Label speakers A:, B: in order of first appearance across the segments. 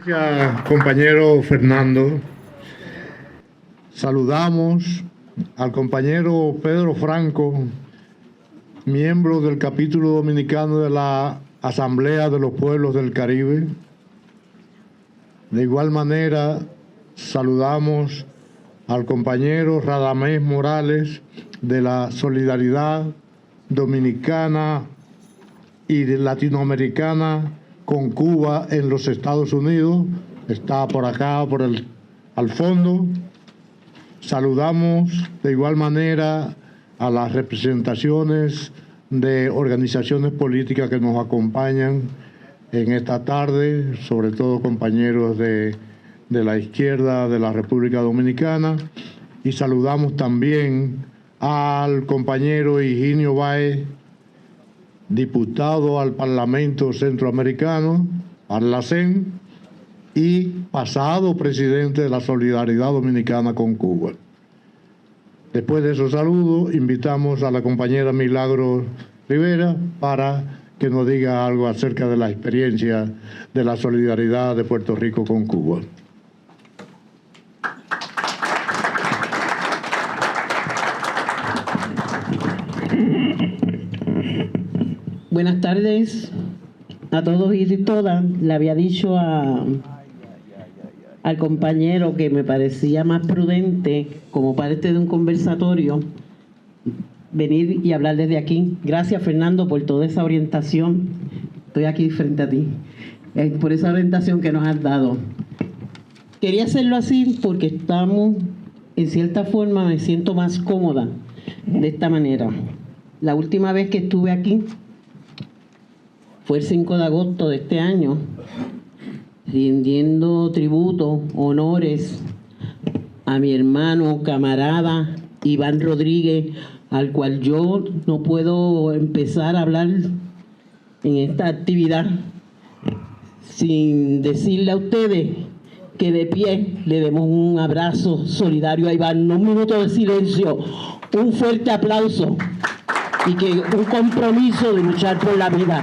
A: Gracias, compañero Fernando. Saludamos al compañero Pedro Franco, miembro del capítulo dominicano de la Asamblea de los Pueblos del Caribe. De igual manera, saludamos al compañero Radamés Morales de la Solidaridad Dominicana y Latinoamericana con Cuba en los Estados Unidos. Está por acá, al fondo. Saludamos de igual manera a las representaciones de organizaciones políticas que nos acompañan en esta tarde, sobre todo compañeros de la izquierda de la República Dominicana, y saludamos también al compañero Higinio Báez, diputado al Parlamento Centroamericano, Parlacén, y pasado presidente de la Solidaridad Dominicana con Cuba. Después de esos saludos, invitamos a la compañera Milagros Rivera para que nos diga algo acerca de la experiencia de la solidaridad de Puerto Rico con Cuba.
B: Buenas tardes a todos y todas. Le había dicho al compañero que me parecía más prudente, como parte de un conversatorio, venir y hablar desde aquí. Gracias, Fernando, por toda esa orientación. Estoy aquí frente a ti, por esa orientación que nos has dado. Quería hacerlo así porque estamos, en cierta forma, me siento más cómoda de esta manera. La última vez que estuve aquí fue el 5 de agosto de este año, rindiendo tributo, honores a mi hermano, camarada Iván Rodríguez, al cual yo no puedo empezar a hablar en esta actividad sin decirle a ustedes que de pie le demos un abrazo solidario a Iván, un minuto de silencio, un fuerte aplauso y que un compromiso de luchar por la vida.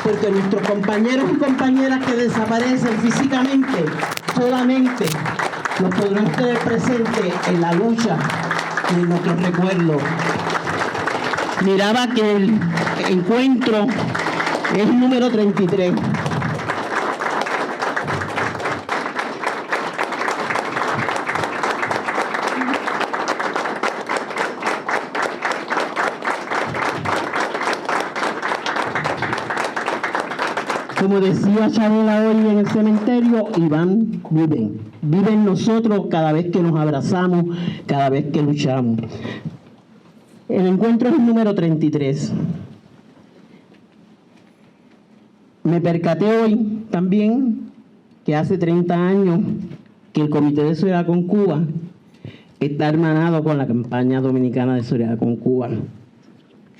B: Porque nuestros compañeros y compañeras que desaparecen físicamente solamente los podrán tener presentes en la lucha y en nuestros recuerdos. Miraba que el encuentro es el número 33. Como decía Chabela hoy en el cementerio, Iván vive en nosotros cada vez que nos abrazamos, cada vez que luchamos. El encuentro es el número 33. Me percaté hoy también que hace 30 años que el Comité de Solidaridad con Cuba está hermanado con la campaña dominicana de solidaridad con Cuba.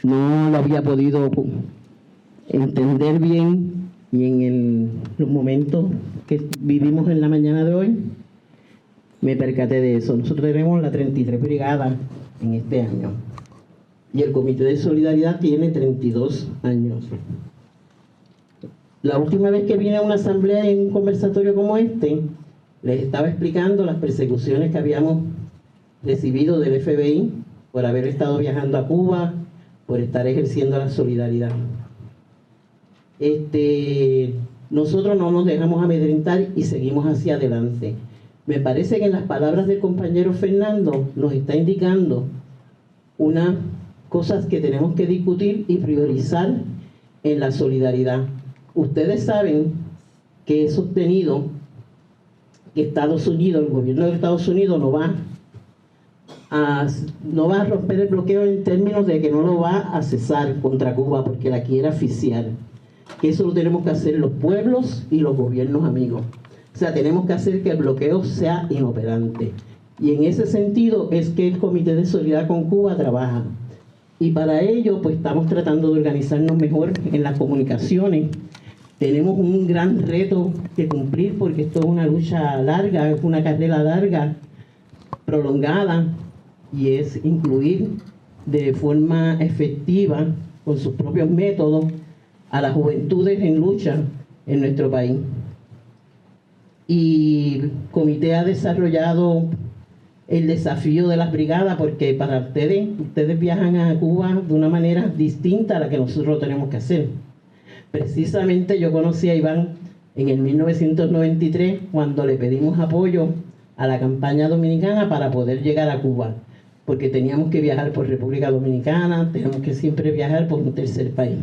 B: No lo había podido entender bien. Y en los momentos que vivimos en la mañana de hoy, me percaté de eso. Nosotros tenemos la 33 Brigada en este año. Y el Comité de Solidaridad tiene 32 años. La última vez que vine a una asamblea en un conversatorio como este, les estaba explicando las persecuciones que habíamos recibido del FBI por haber estado viajando a Cuba, por estar ejerciendo la solidaridad. Nosotros no nos dejamos amedrentar y seguimos hacia adelante. Me parece que en las palabras del compañero Fernando nos está indicando unas cosas que tenemos que discutir y priorizar en la solidaridad. Ustedes saben que he sostenido que Estados Unidos, el gobierno de Estados Unidos no va a romper el bloqueo en términos de que no lo va a cesar contra Cuba porque la quiere asfixiar. Que eso lo tenemos que hacer los pueblos y los gobiernos amigos. O sea, tenemos que hacer que el bloqueo sea inoperante. Y en ese sentido es que el Comité de Solidaridad con Cuba trabaja. Y para ello, pues estamos tratando de organizarnos mejor en las comunicaciones. Tenemos un gran reto que cumplir porque esto es una lucha larga, es una carrera larga, prolongada, y es incluir de forma efectiva, con sus propios métodos, a las juventudes en lucha en nuestro país. y el comité ha desarrollado el desafío de las brigadas, porque para ustedes viajan a Cuba de una manera distinta a la que nosotros tenemos que hacer. Precisamente yo conocí a Iván en el 1993, cuando le pedimos apoyo a la campaña dominicana para poder llegar a Cuba, porque teníamos que viajar por República Dominicana, tenemos que siempre viajar por un tercer país.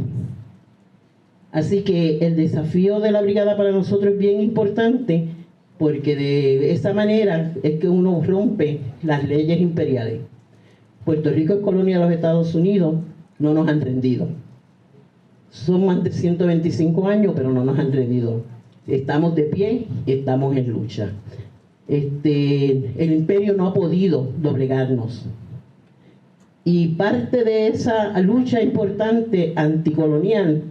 B: Así que el desafío de la brigada para nosotros es bien importante, porque de esa manera es que uno rompe las leyes imperiales. Puerto Rico es colonia de los Estados Unidos, no nos han rendido. Son más de 125 años, pero no nos han rendido. Estamos de pie y estamos en lucha. El imperio no ha podido doblegarnos. Y parte de esa lucha importante anticolonial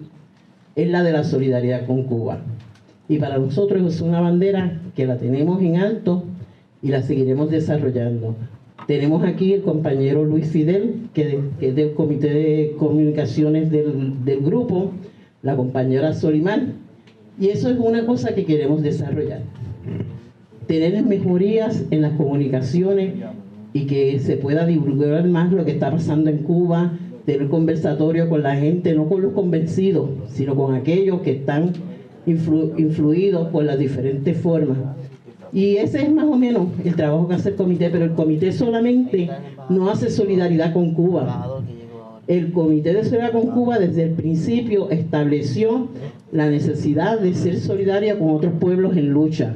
B: es la de la solidaridad con Cuba. Y para nosotros es una bandera que la tenemos en alto y la seguiremos desarrollando. Tenemos aquí el compañero Luis Fidel, que es del Comité de Comunicaciones del grupo, la compañera Solimar, y eso es una cosa que queremos desarrollar. Tener mejorías en las comunicaciones y que se pueda divulgar más lo que está pasando en Cuba, tener conversatorio con la gente, no con los convencidos, sino con aquellos que están influidos por las diferentes formas. Y ese es más o menos el trabajo que hace el comité, pero el comité solamente no hace solidaridad con Cuba. El Comité de Solidaridad con Cuba desde el principio estableció la necesidad de ser solidaria con otros pueblos en lucha.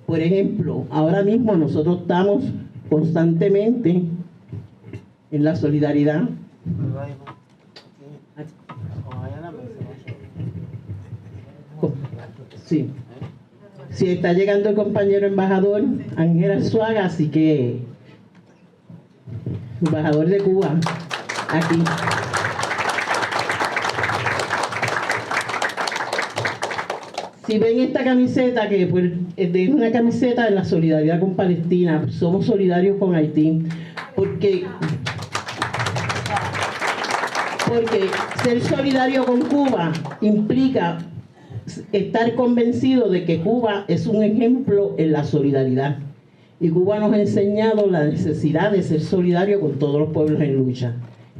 B: Por ejemplo, ahora mismo nosotros estamos constantemente en la solidaridad. Sí. Sí, está llegando el compañero embajador Ángel Arzuaga, así que embajador de Cuba, aquí. Si ven esta camiseta, que pues, es una camiseta de la solidaridad con Palestina, somos solidarios con Haití, porque ser solidario con Cuba implica estar convencido de que Cuba es un ejemplo en la solidaridad. Y Cuba nos ha enseñado la necesidad de ser solidario con todos los pueblos en lucha.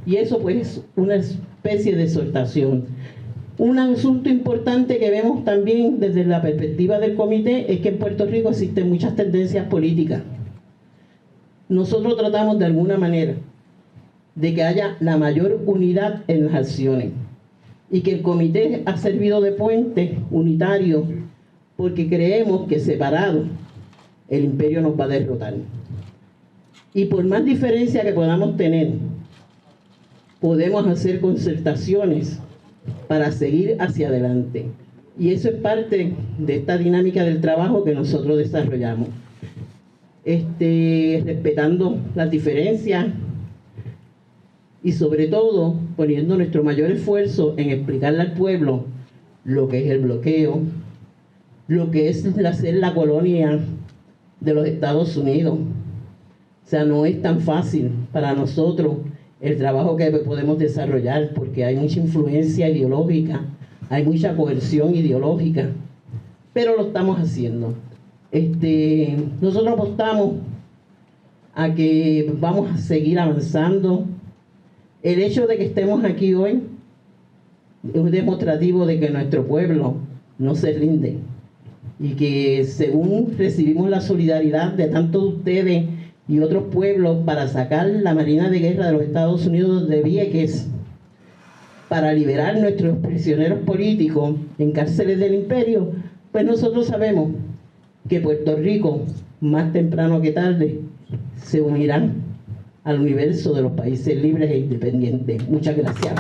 B: Y eso pues es una especie de exhortación. Un asunto importante que vemos también desde la perspectiva del comité es que en Puerto Rico existen muchas tendencias políticas. Nosotros tratamos de alguna manera de que haya la mayor unidad en las acciones y que el comité ha servido de puente unitario, porque creemos que separado el imperio nos va a derrotar. Y por más diferencia que podamos tener, podemos hacer concertaciones para seguir hacia adelante. Y eso es parte de esta dinámica del trabajo que nosotros desarrollamos. Respetando las diferencias y sobre todo poniendo nuestro mayor esfuerzo en explicarle al pueblo lo que es el bloqueo, lo que es ser la colonia de los Estados Unidos. O sea, no es tan fácil para nosotros el trabajo que podemos desarrollar, porque hay mucha influencia ideológica, hay mucha coerción ideológica, pero lo estamos haciendo. Nosotros apostamos a que vamos a seguir avanzando. El hecho de que estemos aquí hoy es un demostrativo de que nuestro pueblo no se rinde y que según recibimos la solidaridad de tantos de ustedes y otros pueblos para sacar la Marina de Guerra de los Estados Unidos de Vieques, para liberar nuestros prisioneros políticos en cárceles del imperio, pues nosotros sabemos que Puerto Rico, más temprano que tarde, se unirán al universo de los países libres e independientes. Muchas gracias.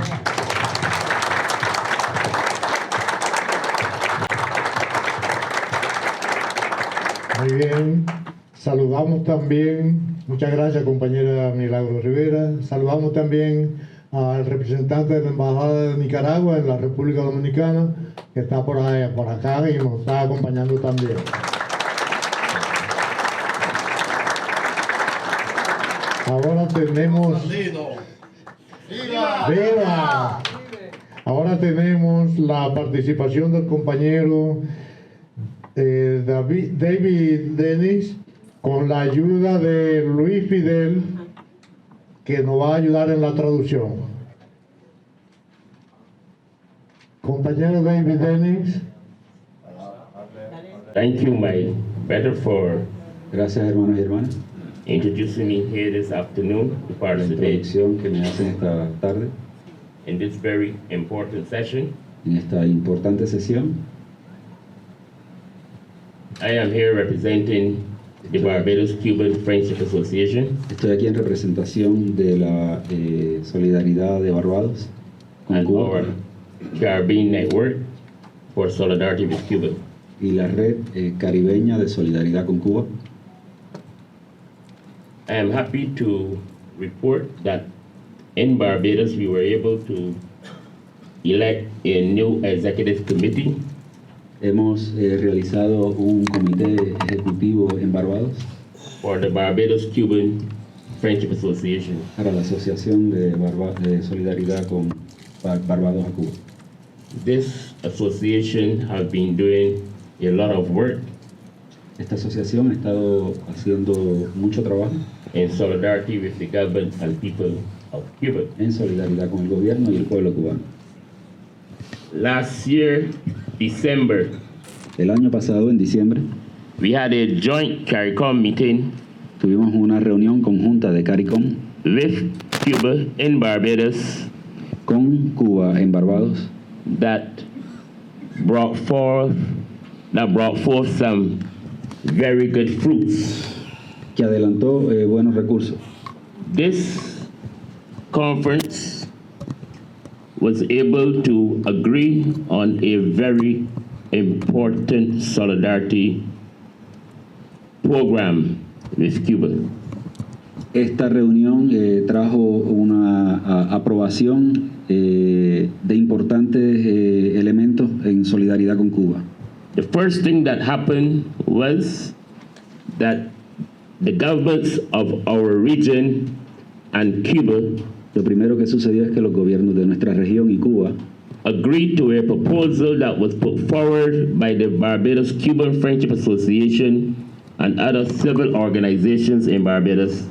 A: Muy bien. Saludamos también, muchas gracias compañera Milagro Rivera, saludamos también al representante de la Embajada de Nicaragua en la República Dominicana, que está por acá y nos está acompañando también. Ahora tenemos... ¡Viva! Ahora tenemos la participación del compañero David Dennis, con la ayuda de Luis Fidel, que nos va a ayudar en la traducción. Compañero David Dennis.
C: Thank you, my brother, for
D: Gracias, hermanos y hermanas,
C: introducing me here this afternoon, the part
D: por
C: of
D: la
C: the day,
D: introducción que me hacen esta tarde
C: in this very important session.
D: en esta importante sesión.
C: I am here representing the Barbados-Cuban Friendship Association,
D: Estoy aquí en representación de la Solidaridad de Barbados con
C: and
D: Cuba
C: our Caribbean Network for Solidarity with Cuba.
D: y la Red Caribeña de Solidaridad con Cuba.
C: I am happy to report that in Barbados we were able to elect a new executive committee
D: Hemos realizado un comité ejecutivo en Barbados
C: for the Barbados-Cuban Friendship Association.
D: para la Asociación de Solidaridad con Barbados a Cuba.
C: This association has been doing a lot of work
D: Esta asociación ha estado haciendo mucho trabajo
C: in solidarity with the government and people of Cuba.
D: en solidaridad con el gobierno y el pueblo cubano.
C: Last year, December,
D: El año pasado, en diciembre,
C: we had a joint CARICOM meeting
D: tuvimos una reunión conjunta de CARICOM
C: with Cuba in Barbados
D: con Cuba en Barbados
C: that brought forth some very good fruits.
D: que adelantó buenos recursos.
C: This conference was able to agree on a very important solidarity program with Cuba.
D: Esta reunión trajo una aprobación de importantes elementos en solidaridad con Cuba.
C: The first thing that happened was that the governments of our region and Cuba
D: Lo primero que sucedió es que los gobiernos de nuestra región y Cuba
C: agreed to a proposal that was put forward by the Barbados-Cuban Friendship Association and other civil organizations in Barbados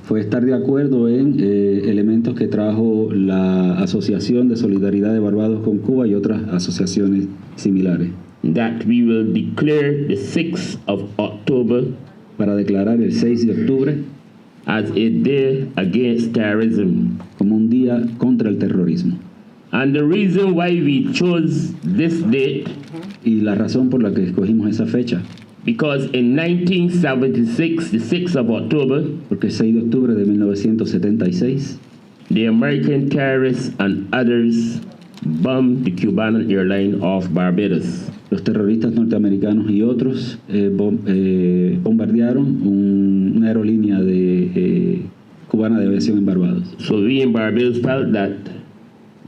D: fue estar de acuerdo en elementos que trajo la Asociación de Solidaridad de Barbados con Cuba y otras asociaciones similares
C: that we will declare the 6th of October
D: para declarar el 6 de octubre
C: as a day against terrorism.
D: como un día contra el terrorismo.
C: And the reason why we chose this date,
D: Y la razón por la que escogimos esa fecha,
C: because in 1976, the 6th of October,
D: porque el 6 de octubre de 1976,
C: the American terrorists and others bombed the Cuban airline of Barbados.
D: los terroristas norteamericanos y otros bombardearon una aerolínea cubana de aviación en Barbados.
C: So we in Barbados felt that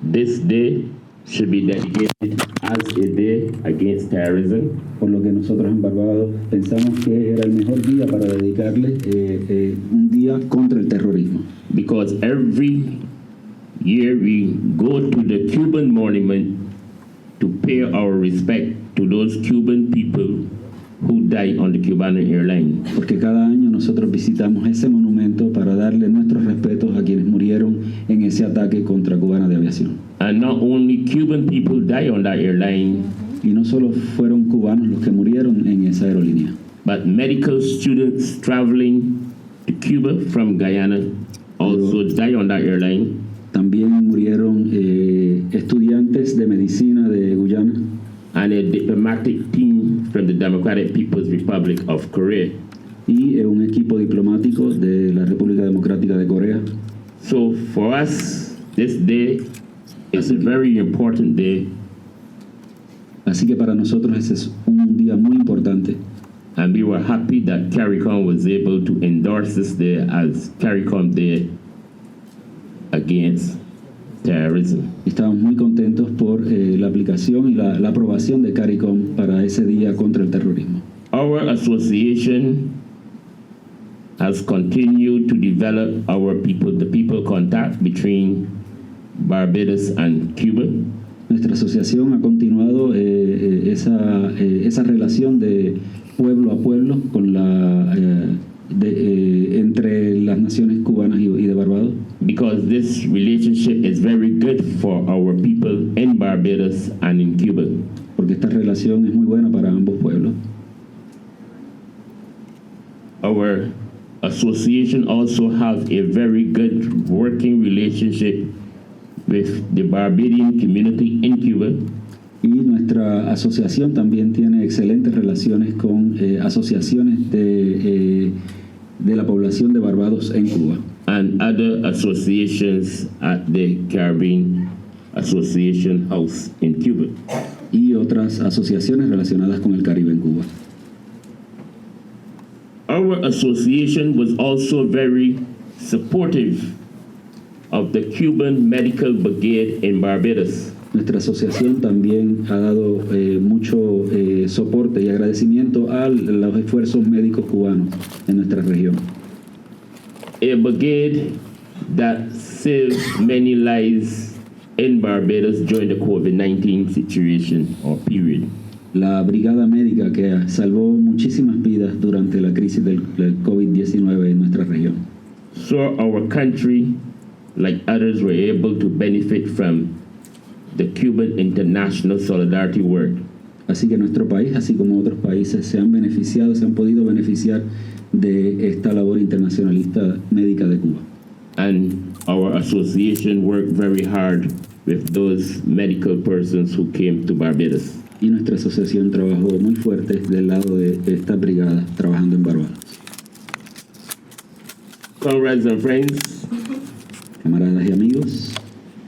C: this day should be dedicated as a day against terrorism,
D: Por lo que nosotros en Barbados pensamos que era el mejor día para dedicarle un día contra el terrorismo.
C: because every year we go to the Cuban monument to pay our respect to those Cuban people who died on the Cuban airline.
D: Porque cada año nosotros visitamos ese monumento para darle nuestros respetos a quienes murieron en ese ataque contra Cubana de Aviación.
C: And not only Cuban people died on that airline,
D: Y no solo fueron cubanos los que murieron en esa aerolínea,
C: but medical students traveling to Cuba from Guyana also died on that airline.
D: también murieron estudiantes de medicina de Guyana
C: And a diplomatic team from the Democratic People's Republic of Korea.
D: y un equipo diplomático de la República Democrática de Corea.
C: So for us, this day is a very important day,
D: Así que para nosotros ese es un día muy importante
C: and we were happy that CARICOM was able to endorse this day as CARICOM Day against terrorism.
D: Estamos muy contentos por la aplicación y la aprobación de CARICOM para ese día contra el terrorismo.
C: Our association has continued to develop the people contact between Barbados and Cuba.
D: Nuestra asociación ha continuado esa relación de pueblo a pueblo con entre las naciones cubanas y de Barbados,
C: because this relationship is very good for our people in Barbados and in Cuba.
D: porque esta relación es muy buena para ambos pueblos.
C: Our association also has a very good working relationship with the Barbadian community in Cuba,
D: Y nuestra asociación también tiene excelentes relaciones con asociaciones de la población de Barbados en Cuba
C: and other associations at the Caribbean Association House in Cuba.
D: y otras asociaciones relacionadas con el Caribe en Cuba.
C: Our association was also very supportive of the Cuban Medical Brigade in Barbados.
D: Nuestra asociación también ha dado mucho soporte y agradecimiento a los esfuerzos médicos cubanos en nuestra región.
C: A brigade that saved many lives in Barbados during the COVID-19 situation or period.
D: La brigada médica que salvó muchísimas vidas durante la crisis del COVID-19 en nuestra región.
C: So our country, like others, were able to benefit from the Cuban international solidarity work.
D: Así que nuestro país, así como otros países, se han podido beneficiar de esta labor internacionalista médica de Cuba.
C: And our association worked very hard with those medical persons who came to Barbados.
D: Y nuestra asociación trabajó muy fuerte del lado de esta brigada trabajando en Barbados.
C: Comrades and friends,
D: Camaradas y amigos,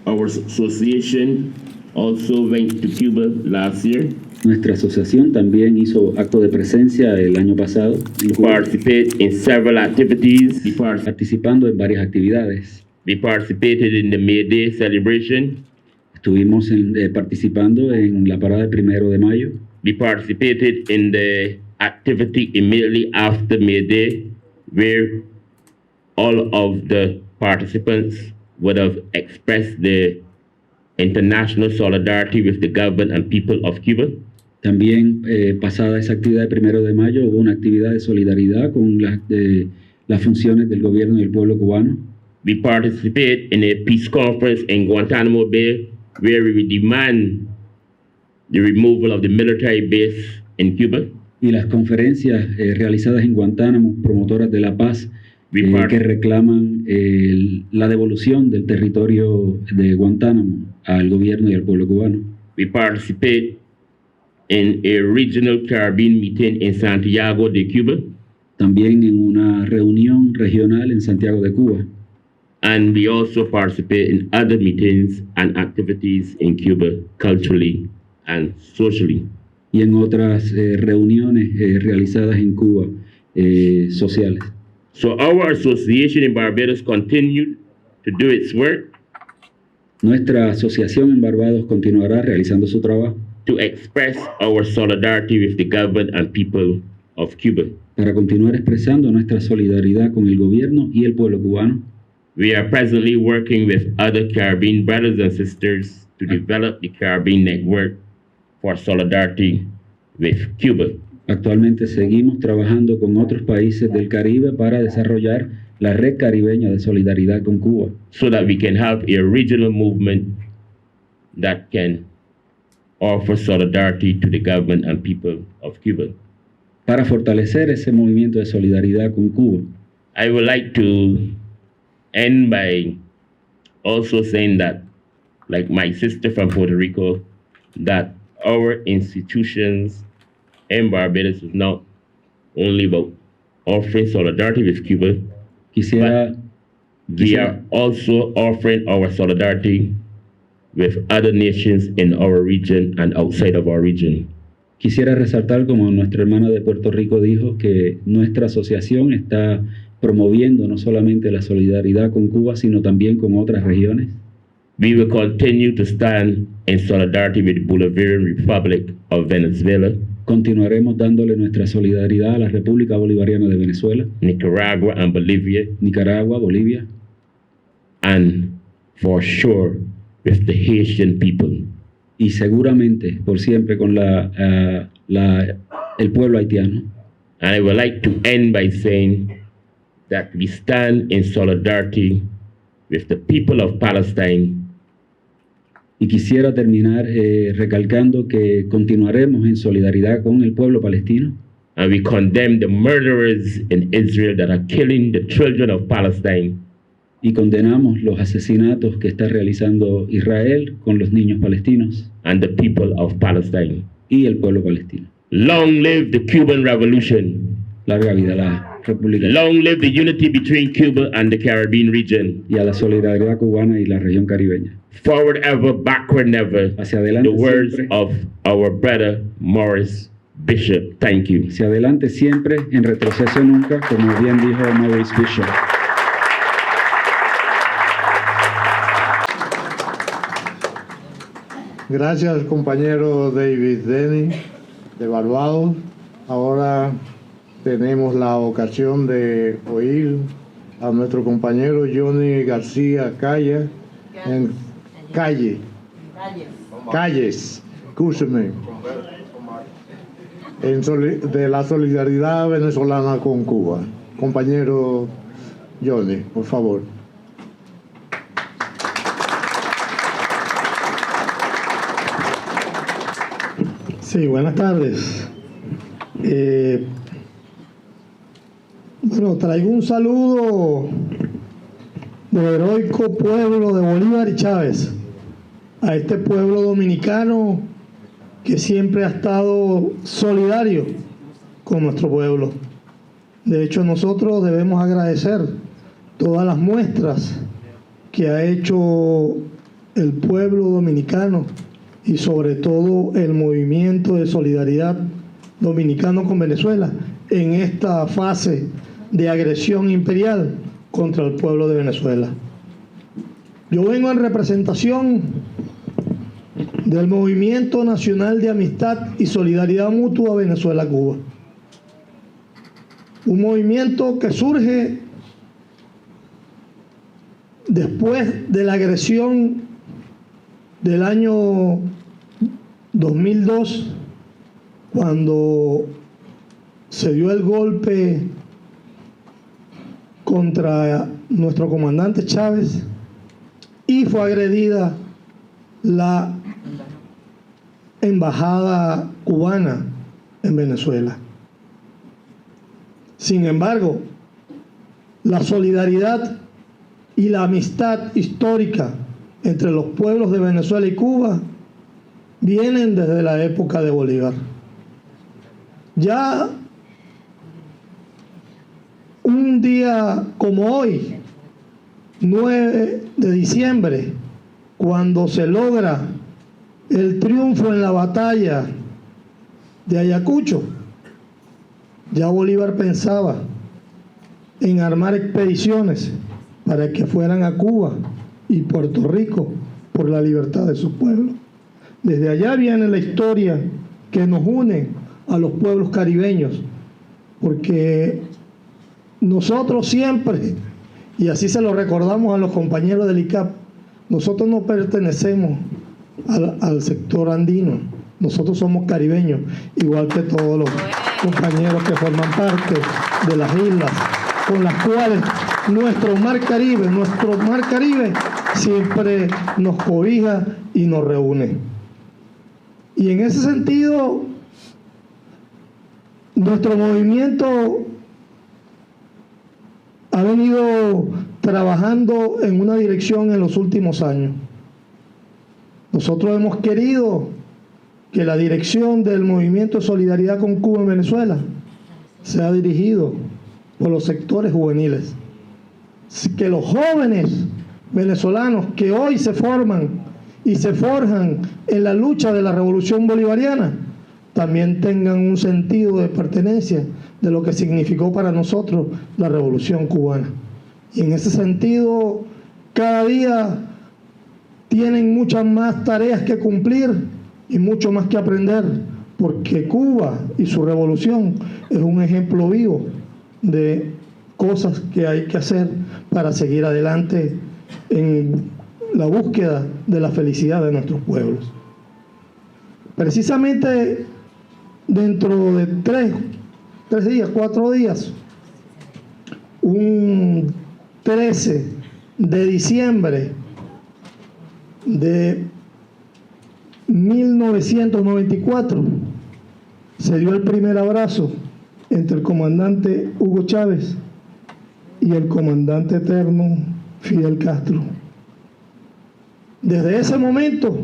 C: our association also went to Cuba last year
D: nuestra asociación también hizo acto de presencia el año pasado en
C: to
D: Cuba,
C: participate in several activities.
D: participando en varias actividades.
C: We participated in the May Day celebration.
D: Estuvimos participando en la parada del 1 de mayo.
C: We participated in the activity immediately after May Day, where all of the participants would have expressed their international solidarity with the government and people of Cuba.
D: También, pasada esa actividad del 1 de mayo, hubo una actividad de solidaridad con las funciones del gobierno y del pueblo cubano.
C: We participate in a peace conference in Guantanamo Bay, where we demand the removal of the military base in Cuba.
D: Y las conferencias realizadas en Guantánamo, promotoras de la paz, que reclaman la devolución del territorio de Guantánamo al gobierno y al pueblo cubano.
C: We participate in a regional Caribbean meeting in Santiago de Cuba.
D: También en una reunión regional en Santiago de Cuba.
C: And we also participate in other meetings and activities in Cuba, culturally and socially.
D: Y en otras reuniones realizadas en Cuba, sociales.
C: So our association in Barbados continued to do its work
D: Nuestra asociación en Barbados continuará realizando su trabajo
C: to express our solidarity with the government and people of Cuba.
D: para continuar expresando nuestra solidaridad con el gobierno y el pueblo cubano.
C: We are presently working with other Caribbean brothers and sisters to develop the Caribbean network for solidarity with Cuba.
D: Actualmente seguimos trabajando con otros países del Caribe para desarrollar la red caribeña de solidaridad con Cuba,
C: so that we can have a regional movement that can offer solidarity to the government and people of Cuba.
D: para fortalecer ese movimiento de solidaridad con Cuba.
C: I would like to end by also saying that, like my sister from Puerto Rico, that our institutions in Barbados is not only about offering solidarity with Cuba,
D: Quisiera,
C: we are also offering our solidarity with other nations in our region and outside of our region.
D: quisiera resaltar, como nuestra hermana de Puerto Rico dijo, que nuestra asociación está promoviendo no solamente la solidaridad con Cuba, sino también con otras regiones.
C: We will continue to stand in solidarity with the Bolivarian Republic of Venezuela,
D: Continuaremos dándole nuestra solidaridad a la República Bolivariana de Venezuela,
C: Nicaragua, and Bolivia,
D: Nicaragua, Bolivia,
C: and for sure with the Haitian people.
D: y seguramente por siempre con el pueblo haitiano.
C: And I would like to end by saying that we stand in solidarity with the people of Palestine.
D: Y quisiera terminar recalcando que continuaremos en solidaridad con el pueblo palestino.
C: And we condemn the murderers in Israel that are killing the children of Palestine.
D: Y condenamos los asesinatos que está realizando Israel con los niños palestinos.
C: And the people of Palestine.
D: Y el pueblo palestino.
C: Long live the Cuban Revolution.
D: Larga vida la República.
C: Long live the unity between Cuba and the Caribbean region.
D: Y a la solidaridad cubana y la región caribeña.
C: Forward ever, backward never.
D: Hacia adelante
C: the words
D: siempre.
C: Of our brother Morris Bishop. Thank you.
D: Hacia adelante siempre, en retroceso nunca, como bien dijo Morris Bishop.
A: Gracias, compañero David Denny de Barbados. Ahora tenemos la ocasión de oír a nuestro compañero Johnny García Calles, escúcheme, de la solidaridad venezolana con Cuba. Compañero Johnny, por favor.
E: Sí, buenas tardes. Bueno, traigo un saludo del heroico pueblo de Bolívar y Chávez, a este pueblo dominicano que siempre ha estado solidario con nuestro pueblo. De hecho, nosotros debemos agradecer todas las muestras que ha hecho el pueblo dominicano y sobre todo el movimiento de solidaridad dominicano con Venezuela en esta fase de agresión imperial contra el pueblo de Venezuela. Yo vengo en representación del Movimiento Nacional de Amistad y Solidaridad Mutua Venezuela-Cuba. Un movimiento que surge después de la agresión del año 2002, cuando se dio el golpe contra nuestro comandante Chávez y fue agredida la embajada cubana en Venezuela. Sin embargo, la solidaridad y la amistad histórica entre los pueblos de Venezuela y Cuba vienen desde la época de Bolívar. Ya un día como hoy, 9 de diciembre, cuando se logra el triunfo en la batalla de Ayacucho, ya Bolívar pensaba en armar expediciones para que fueran a Cuba y Puerto Rico por la libertad de su pueblo. Desde allá viene la historia que nos une a los pueblos caribeños, porque nosotros siempre, y así se lo recordamos a los compañeros del ICAP, nosotros no pertenecemos al sector andino, nosotros somos caribeños, igual que todos los compañeros que forman parte de las islas con las cuales nuestro mar Caribe siempre nos cobija y nos reúne. Y en ese sentido, nuestro movimiento ha venido trabajando en una dirección en los últimos años. Nosotros hemos querido que la dirección del Movimiento de Solidaridad con Cuba en Venezuela sea dirigido por los sectores juveniles. Que los jóvenes venezolanos que hoy se forman y se forjan en la lucha de la revolución bolivariana también tengan un sentido de pertenencia de lo que significó para nosotros la revolución cubana. Y en ese sentido, cada día tienen muchas más tareas que cumplir y mucho más que aprender, porque Cuba y su revolución es un ejemplo vivo de cosas que hay que hacer para seguir adelante en la búsqueda de la felicidad de nuestros pueblos. Precisamente dentro de 4 días, un 13 de diciembre de 1994, se dio el primer abrazo entre el comandante Hugo Chávez y el comandante eterno Fidel Castro. Desde ese momento,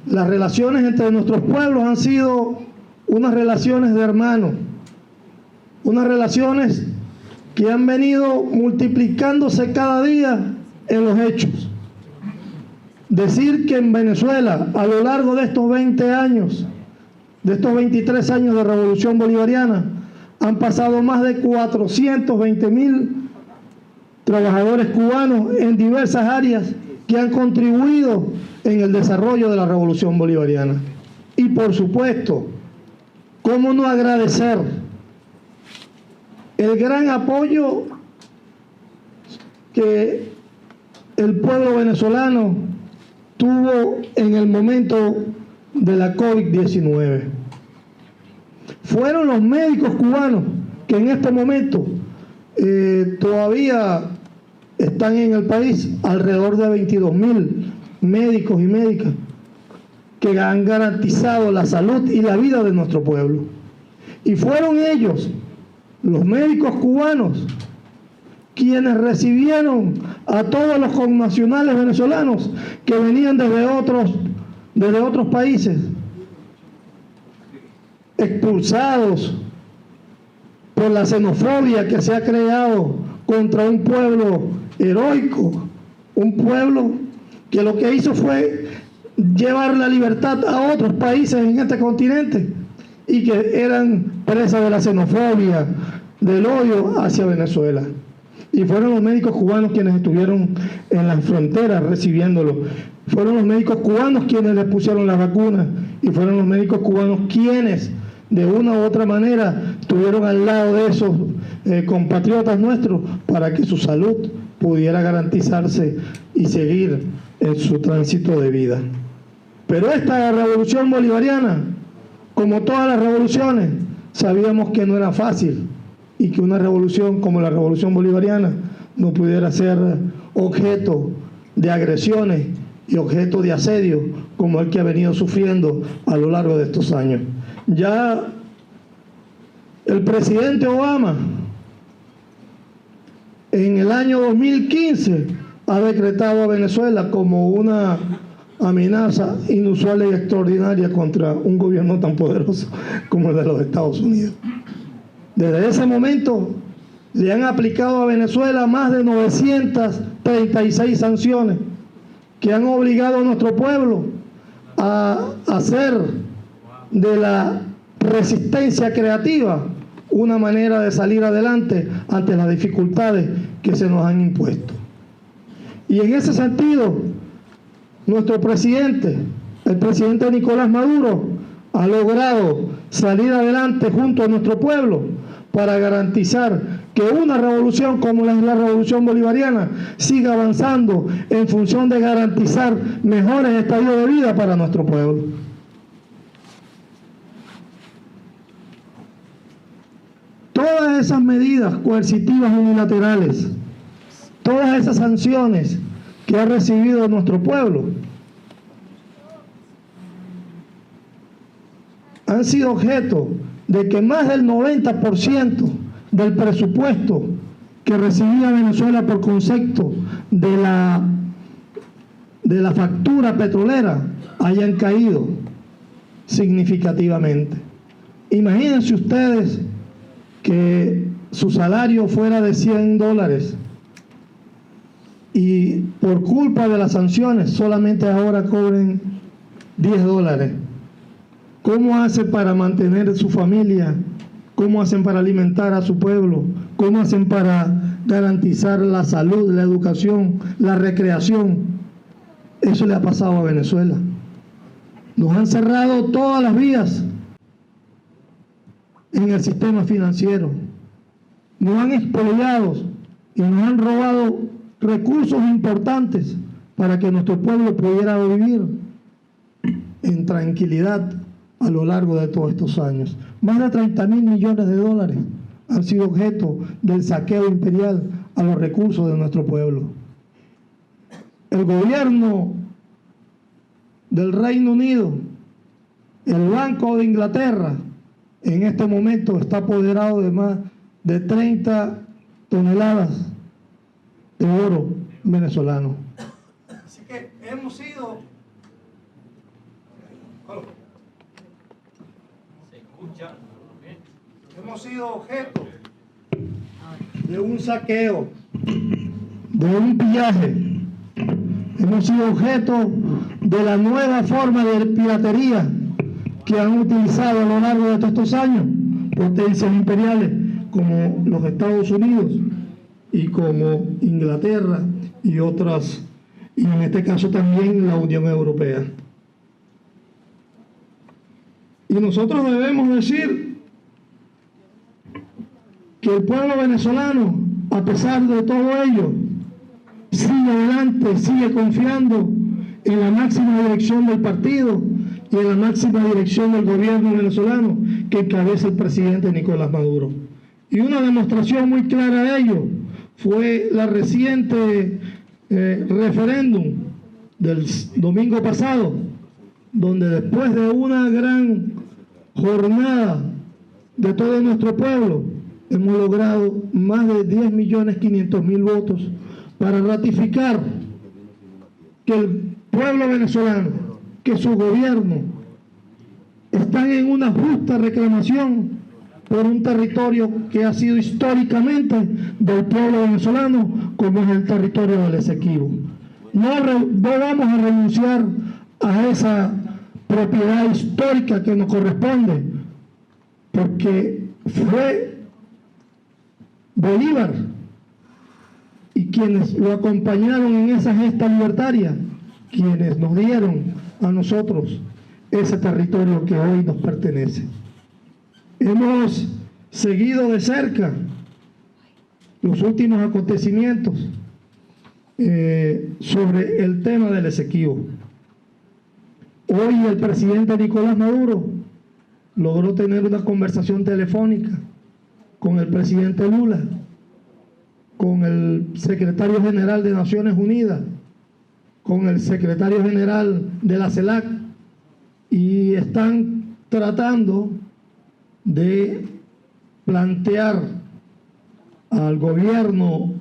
E: las relaciones entre nuestros pueblos han sido unas relaciones de hermanos, unas relaciones que han venido multiplicándose cada día en los hechos. Decir que en Venezuela, a lo largo de estos 20 años, de estos 23 años de Revolución Bolivariana, han pasado más de 420.000 trabajadores cubanos en diversas áreas que han contribuido en el desarrollo de la Revolución Bolivariana. Y por supuesto, ¿cómo no agradecer el gran apoyo que el pueblo venezolano tuvo en el momento de la COVID-19? Fueron los médicos cubanos que en este momento todavía están en el país, alrededor de 22.000 médicos y médicas que han garantizado la salud y la vida de nuestro pueblo. Y fueron ellos, los médicos cubanos, quienes recibieron a todos los connacionales venezolanos que venían desde otros países, expulsados por la xenofobia que se ha creado contra un pueblo heroico, un pueblo que lo que hizo fue llevar la libertad a otros países en este continente y que eran presas de la xenofobia, del odio hacia Venezuela. Y fueron los médicos cubanos quienes estuvieron en las fronteras recibiéndolo. Fueron los médicos cubanos quienes les pusieron las vacunas y fueron los médicos cubanos quienes de una u otra manera estuvieron al lado de esos compatriotas nuestros para que su salud pudiera garantizarse y seguir en su tránsito de vida. Pero esta revolución bolivariana, como todas las revoluciones, sabíamos que no era fácil y que una revolución como la revolución bolivariana no pudiera ser objeto de agresiones y objeto de asedio como el que ha venido sufriendo a lo largo de estos años. Ya el presidente Obama en el año 2015 ha decretado a Venezuela como una amenaza inusual y extraordinaria contra un gobierno tan poderoso como el de los Estados Unidos. Desde ese momento le han aplicado a Venezuela más de 936 sanciones que han obligado a nuestro pueblo a hacer de la resistencia creativa una manera de salir adelante ante las dificultades que se nos han impuesto. Y en ese sentido, nuestro presidente, el presidente Nicolás Maduro, ha logrado salir adelante junto a nuestro pueblo para garantizar que una revolución como la revolución bolivariana siga avanzando en función de garantizar mejores estadios de vida para nuestro pueblo. Todas esas medidas coercitivas unilaterales, todas esas sanciones que ha recibido nuestro pueblo, han sido objeto de que más del 90% del presupuesto que recibía Venezuela por concepto de la factura petrolera hayan caído significativamente. Imagínense ustedes que su salario fuera de $100 y por culpa de las sanciones solamente ahora cobren $10. ¿Cómo hacen para mantener su familia? ¿Cómo hacen para alimentar a su pueblo? ¿Cómo hacen para garantizar la salud, la educación, la recreación? Eso le ha pasado a Venezuela. Nos han cerrado todas las vías en el sistema financiero. Nos han expoliado y nos han robado recursos importantes para que nuestro pueblo pudiera vivir. en tranquilidad a lo largo de todos estos años. Más de 30.000 millones de dólares han sido objeto del saqueo imperial a los recursos de nuestro pueblo. El gobierno del Reino Unido, el Banco de Inglaterra, en este momento está apoderado de más de 30 toneladas de oro venezolano. Así que hemos sido objeto de un saqueo, de un pillaje. Hemos sido objeto de la nueva forma de piratería que han utilizado a lo largo de todos estos años potencias imperiales como los Estados Unidos y como Inglaterra y otras, y en este caso también la Unión Europea. Y nosotros debemos decir que el pueblo venezolano, a pesar de todo ello, sigue adelante, sigue confiando en la máxima dirección del partido y en la máxima dirección del gobierno venezolano que encabeza el presidente Nicolás Maduro. Y una demostración muy clara de ello fue la reciente referéndum del domingo pasado, donde después de una gran jornada de todo nuestro pueblo, hemos logrado más de 10.500.000 votos para ratificar que el pueblo venezolano, que su gobierno, están en una justa reclamación por un territorio que ha sido históricamente del pueblo venezolano, como es el territorio del Esequibo. No vamos a renunciar a esa propiedad histórica que nos corresponde, porque fue Bolívar y quienes lo acompañaron en esa gesta libertaria, quienes nos dieron a nosotros ese territorio que hoy nos pertenece. Hemos seguido de cerca los últimos acontecimientos sobre el tema del Esequibo. Hoy el presidente Nicolás Maduro logró tener una conversación telefónica con el presidente Lula, con el secretario general de Naciones Unidas, con el secretario general de la CELAC, y están tratando de plantear al gobierno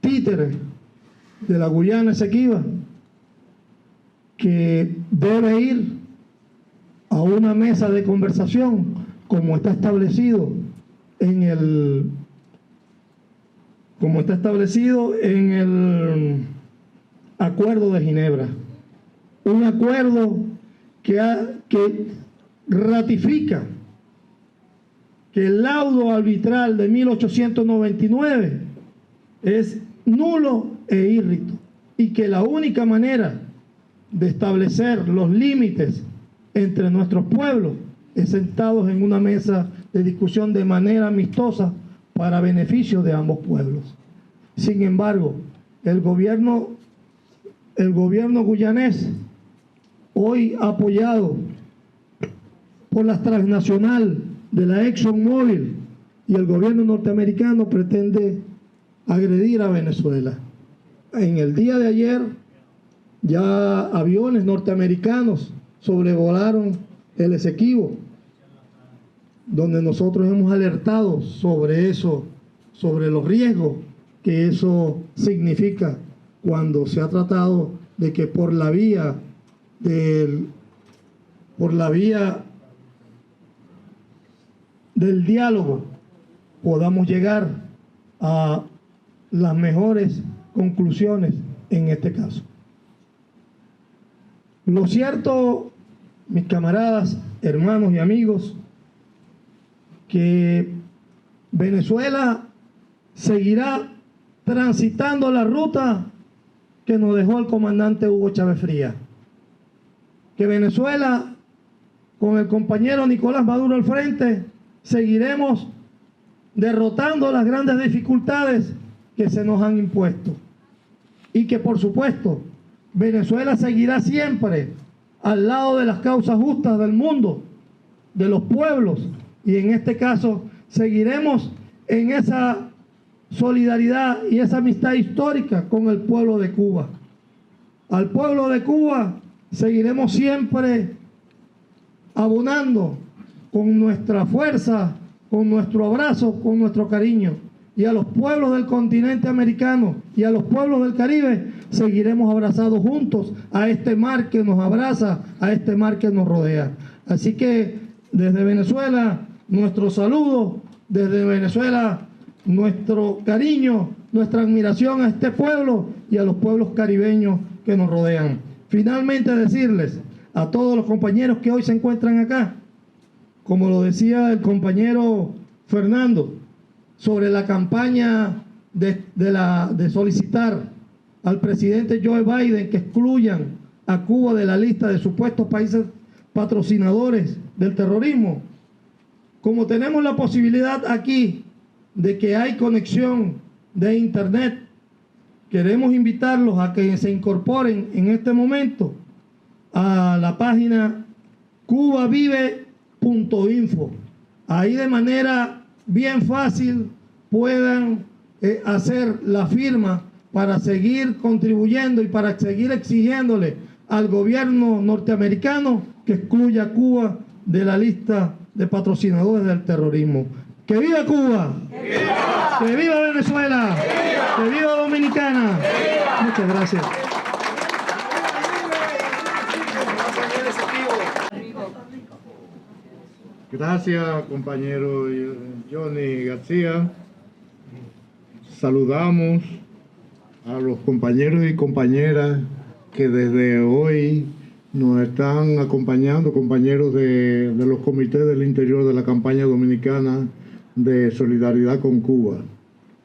E: títere de la Guyana Esequiba que debe ir a una mesa de conversación como está establecido en el Acuerdo de Ginebra, un acuerdo que ratifica que el laudo arbitral de 1899 es nulo e írrito y que la única manera de establecer los límites entre nuestros pueblos es sentados en una mesa de discusión de manera amistosa para beneficio de ambos pueblos. Sin embargo, el gobierno guyanés, hoy apoyado por la transnacional de la ExxonMobil y el gobierno norteamericano, pretende agredir a Venezuela. En el día de ayer ya aviones norteamericanos sobrevolaron el Esequibo, donde nosotros hemos alertado sobre eso, sobre los riesgos que eso significa cuando se ha tratado de que por la vía del diálogo podamos llegar a las mejores conclusiones en este caso. Lo cierto, mis camaradas, hermanos y amigos, que Venezuela seguirá transitando la ruta que nos dejó el comandante Hugo Chávez Frías. Que Venezuela, con el compañero Nicolás Maduro al frente, seguiremos derrotando las grandes dificultades que se nos han impuesto. Y que, por supuesto, Venezuela seguirá siempre al lado de las causas justas del mundo, de los pueblos, y en este caso seguiremos en esa solidaridad y esa amistad histórica con el pueblo de Cuba. Al pueblo de Cuba seguiremos siempre abonando con nuestra fuerza, con nuestro abrazo, con nuestro cariño. Y a los pueblos del continente americano y a los pueblos del Caribe seguiremos abrazados juntos a este mar que nos abraza, a este mar que nos rodea. Así que desde Venezuela, nuestro saludo, desde Venezuela, nuestro cariño, nuestra admiración a este pueblo y a los pueblos caribeños que nos rodean. Finalmente decirles a todos los compañeros que hoy se encuentran acá, como lo decía el compañero Fernando, sobre la campaña de solicitar al presidente Joe Biden que excluyan a Cuba de la lista de supuestos países patrocinadores del terrorismo. Como tenemos la posibilidad aquí de que hay conexión de internet, queremos invitarlos a que se incorporen en este momento a la página cubavive.info. Ahí de manera bien fácil puedan hacer la firma para seguir contribuyendo y para seguir exigiéndole al gobierno norteamericano que excluya a Cuba de la lista de patrocinadores del terrorismo. ¡Que viva Cuba! ¡Que viva! ¡Que viva Venezuela! ¡Que viva! ¡Que viva Dominicana! ¡Que viva! Muchas gracias.
A: Gracias, compañero Johnny García. Saludamos a los compañeros y compañeras que desde hoy nos están acompañando, compañeros de los comités del interior de la campaña dominicana de solidaridad con Cuba.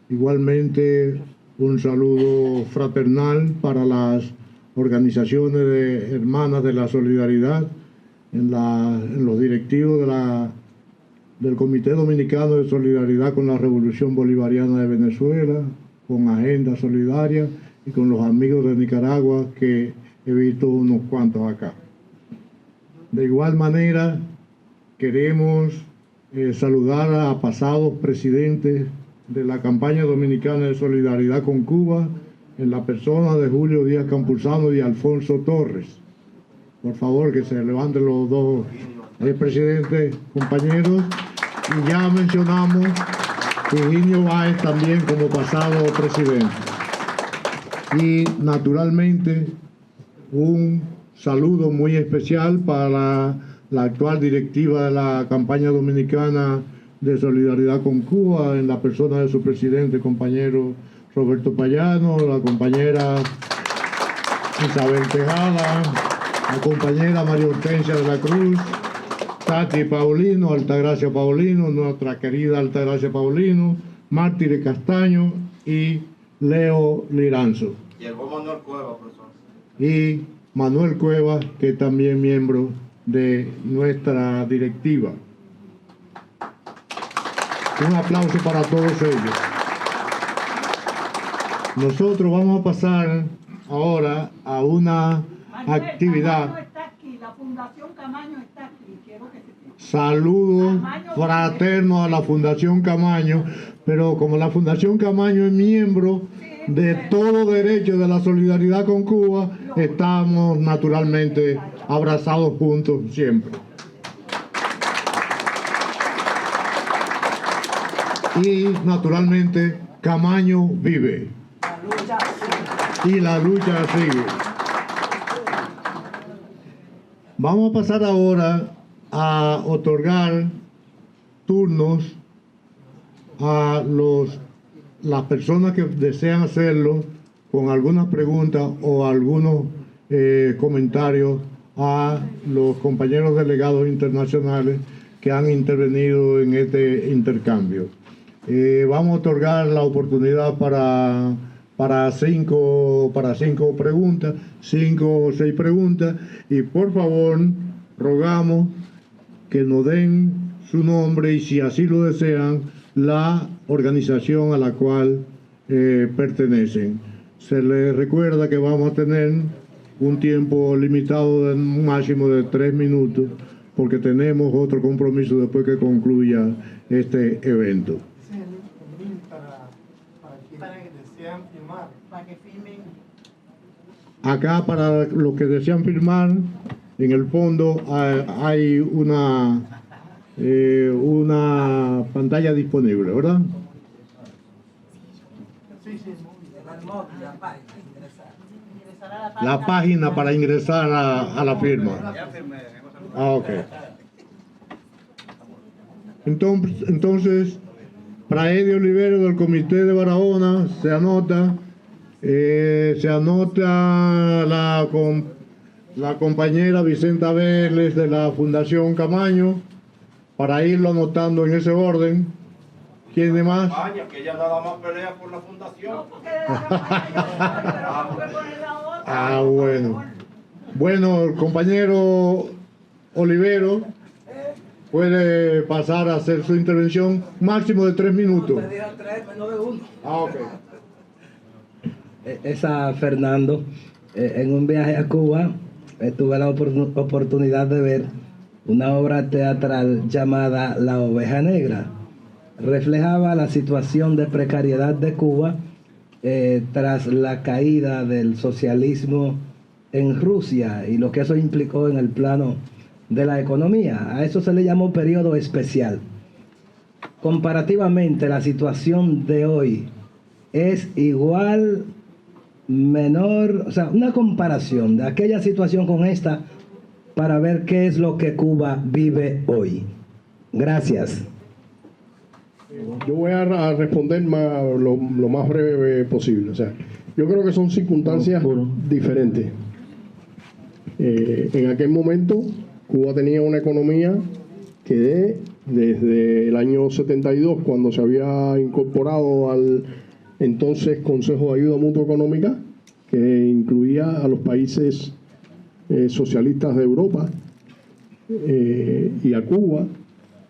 A: Igualmente, un saludo fraternal para las organizaciones hermanas de la solidaridad, en los directivos del Comité Dominicano de Solidaridad con la Revolución Bolivariana de Venezuela, con Agenda Solidaria y con los amigos de Nicaragua, que he visto unos cuantos acá. De igual manera, queremos saludar a pasados presidentes de la campaña dominicana de solidaridad con Cuba, en la persona de Julio Díaz Campuzano y Alfonso Torres. Por favor, que se levanten los dos presidentes, compañeros. Y ya mencionamos Higinio Báez también como pasado presidente. Y naturalmente un saludo muy especial para la actual directiva de la campaña dominicana de solidaridad con Cuba, en la persona de su presidente, compañero Roberto Payano, la compañera Isabel Tejada, la compañera María Hortensia de la Cruz, Tati Paulino, Altagracia Paulino, nuestra querida Altagracia Paulino, Mártires Castaño y Leo Liranzo.
F: Y el buen Manuel Cueva, profesor.
A: Y Manuel Cueva, que es también miembro de nuestra directiva. Un aplauso para todos ellos. Nosotros vamos a pasar ahora a una actividad.
G: Camaño está aquí, la Fundación Camaño está aquí. Quiero que se...
A: Saludos fraternos a la Fundación Camaño, pero como la Fundación Camaño es miembro de todo derecho de la solidaridad con Cuba, estamos naturalmente abrazados juntos siempre. Y naturalmente Camaño vive. Y la lucha sigue. Vamos a pasar ahora a otorgar turnos a las personas que desean hacerlo con algunas preguntas o algunos comentarios a los compañeros delegados internacionales que han intervenido en este intercambio. Vamos a otorgar la oportunidad para cinco preguntas, 5 o 6 preguntas, y por favor rogamos que nos den su nombre y, si así lo desean, la organización a la cual pertenecen. Se les recuerda que vamos a tener un tiempo limitado de un máximo de 3 minutos, porque tenemos otro compromiso después que concluya este evento.
G: Para que firmen.
A: Acá, para los que desean firmar, en el fondo hay una pantalla disponible, ¿verdad? La página para ingresar a la firma. Ah, ok. Entonces, Praedi Olivero del Comité de Barahona se anota la compañera Vicenta Vélez de la Fundación Camaño, para irlo anotando en ese orden. ¿Quién de más?
F: Que ella nada más pelea por la fundación.
A: Ah, bueno. Bueno, el compañero Olivero puede pasar a hacer su intervención, máximo de 3 minutos. Ah, ok.
H: Esa Fernando, en un viaje a Cuba tuve la oportunidad de ver una obra teatral llamada La Oveja Negra. Reflejaba la situación de precariedad de Cuba tras la caída del socialismo en Rusia y lo que eso implicó en el plano de la economía. A eso se le llamó periodo especial. Comparativamente, la situación de hoy es igual, menor, o sea, una comparación de aquella situación con esta para ver qué es lo que Cuba vive hoy. Gracias.
I: Yo voy a responder lo más breve posible. O sea, yo creo que son circunstancias diferentes. En aquel momento, Cuba tenía una economía que desde el año 72, cuando se había incorporado al entonces Consejo de Ayuda Mutua Económica, que incluía a los países socialistas de Europa y a Cuba,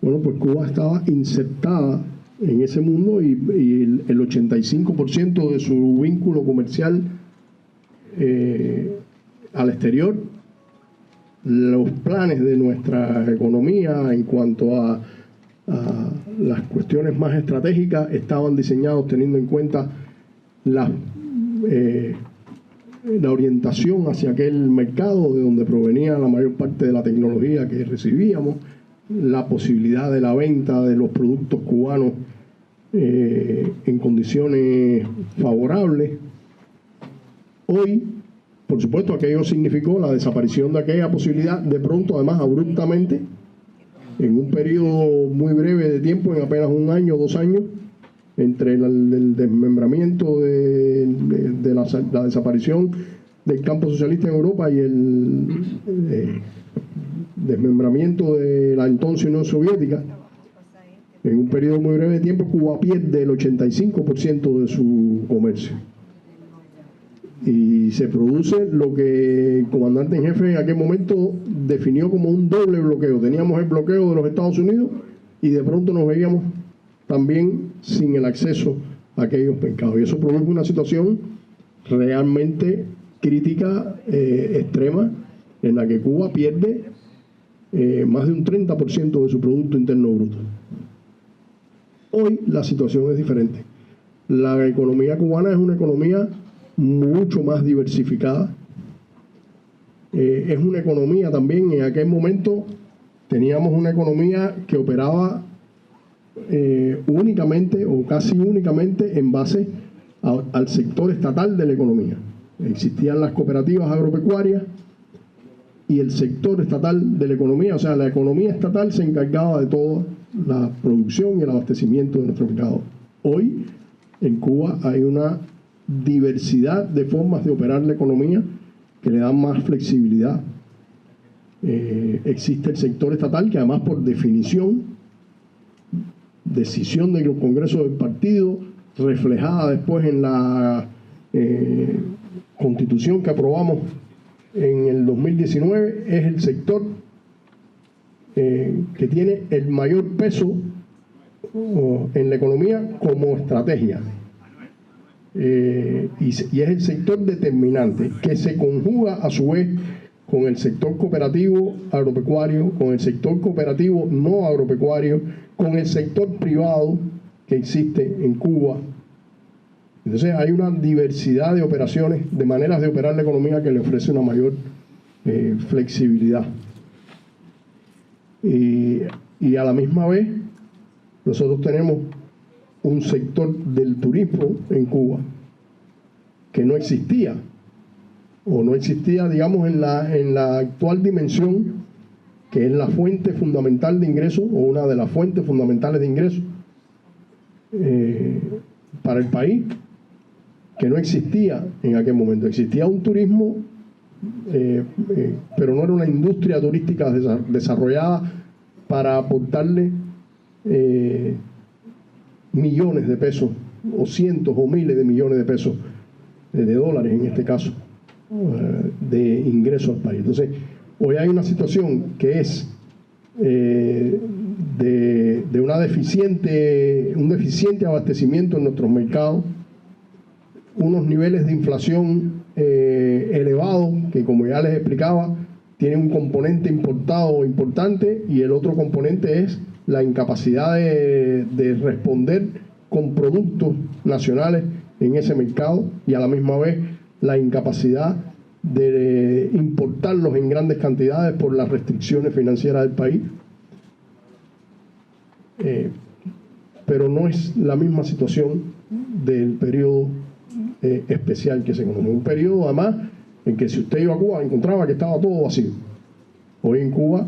I: bueno, pues Cuba estaba insertada en ese mundo y el 85% de su vínculo comercial al exterior, los planes de nuestra economía en cuanto a las cuestiones más estratégicas estaban diseñados teniendo en cuenta la orientación hacia aquel mercado de donde provenía la mayor parte de la tecnología que recibíamos, la posibilidad de la venta de los productos cubanos en condiciones favorables. Hoy, por supuesto, aquello significó la desaparición de aquella posibilidad, de pronto, además abruptamente, en un periodo muy breve de tiempo, en apenas 1 año, 2 años, entre el desmembramiento de la desaparición del campo socialista en Europa y el desmembramiento de la entonces Unión Soviética. En un periodo muy breve de tiempo, Cuba pierde el 85% de su comercio. Y se produce lo que el comandante en jefe en aquel momento definió como un doble bloqueo. Teníamos el bloqueo de los Estados Unidos y de pronto nos veíamos también sin el acceso a aquellos mercados. Y eso produjo una situación realmente crítica, extrema, en la que Cuba pierde más de un 30% de su Producto Interno Bruto. Hoy la situación es diferente. La economía cubana es una economía mucho más diversificada. Es una economía también, en aquel momento teníamos una economía que operaba únicamente o casi únicamente en base al sector estatal de la economía. Existían las cooperativas agropecuarias y el sector estatal de la economía, o sea, la economía estatal se encargaba de toda la producción y el abastecimiento de nuestro mercado. Hoy en Cuba hay una diversidad de formas de operar la economía que le dan más flexibilidad. Existe el sector estatal que además por definición, decisión de los congresos del partido, reflejada después en la constitución que aprobamos en el 2019, es el sector que tiene el mayor peso en la economía como estrategia. y es el sector determinante, que se conjuga a su vez con el sector cooperativo agropecuario, con el sector cooperativo no agropecuario, con el sector privado que existe en Cuba. Entonces hay una diversidad de operaciones, de maneras de operar la economía que le ofrece una mayor flexibilidad. Y a la misma vez, nosotros tenemos un sector del turismo en Cuba que no existía, o no existía, digamos, en la actual dimensión, que es la fuente fundamental de ingresos, o una de las fuentes fundamentales de ingresos para el país, que no existía en aquel momento. Existía un turismo, pero no era una industria turística desarrollada para aportarle millones de pesos, o cientos o miles de millones de pesos, de dólares en este caso, de ingresos al país. Entonces, hoy hay una situación que es de un deficiente abastecimiento en nuestros mercados, unos niveles de inflación elevados, que como ya les explicaba, tienen un componente importado importante, y el otro componente es la incapacidad de responder con productos nacionales en ese mercado, y a la misma vez la incapacidad de importarlos en grandes cantidades por las restricciones financieras del país. Pero no es la misma situación del periodo especial que se conoce. Un periodo, además, en que si usted iba a Cuba encontraba que estaba todo vacío. Hoy en Cuba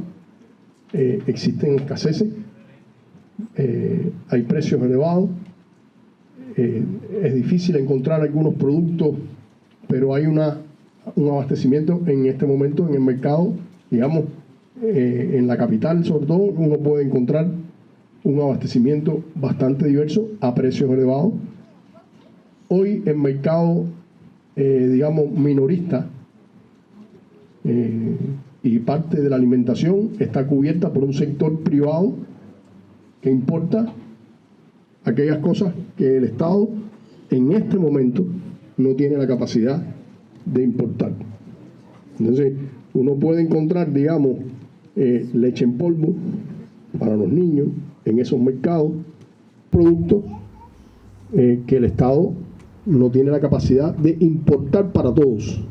I: existen escaseces, hay precios elevados, es difícil encontrar algunos productos, pero hay un abastecimiento en este momento en el mercado, digamos, en la capital sobre todo, uno puede encontrar un abastecimiento bastante diverso a precios elevados. Hoy el mercado, digamos, minorista y parte de la alimentación está cubierta por un sector privado que importa aquellas cosas que el Estado en este momento no tiene la capacidad de importar. Entonces, uno puede encontrar, digamos, leche en polvo para los niños en esos mercados, productos que el Estado no tiene la capacidad de importar para todos.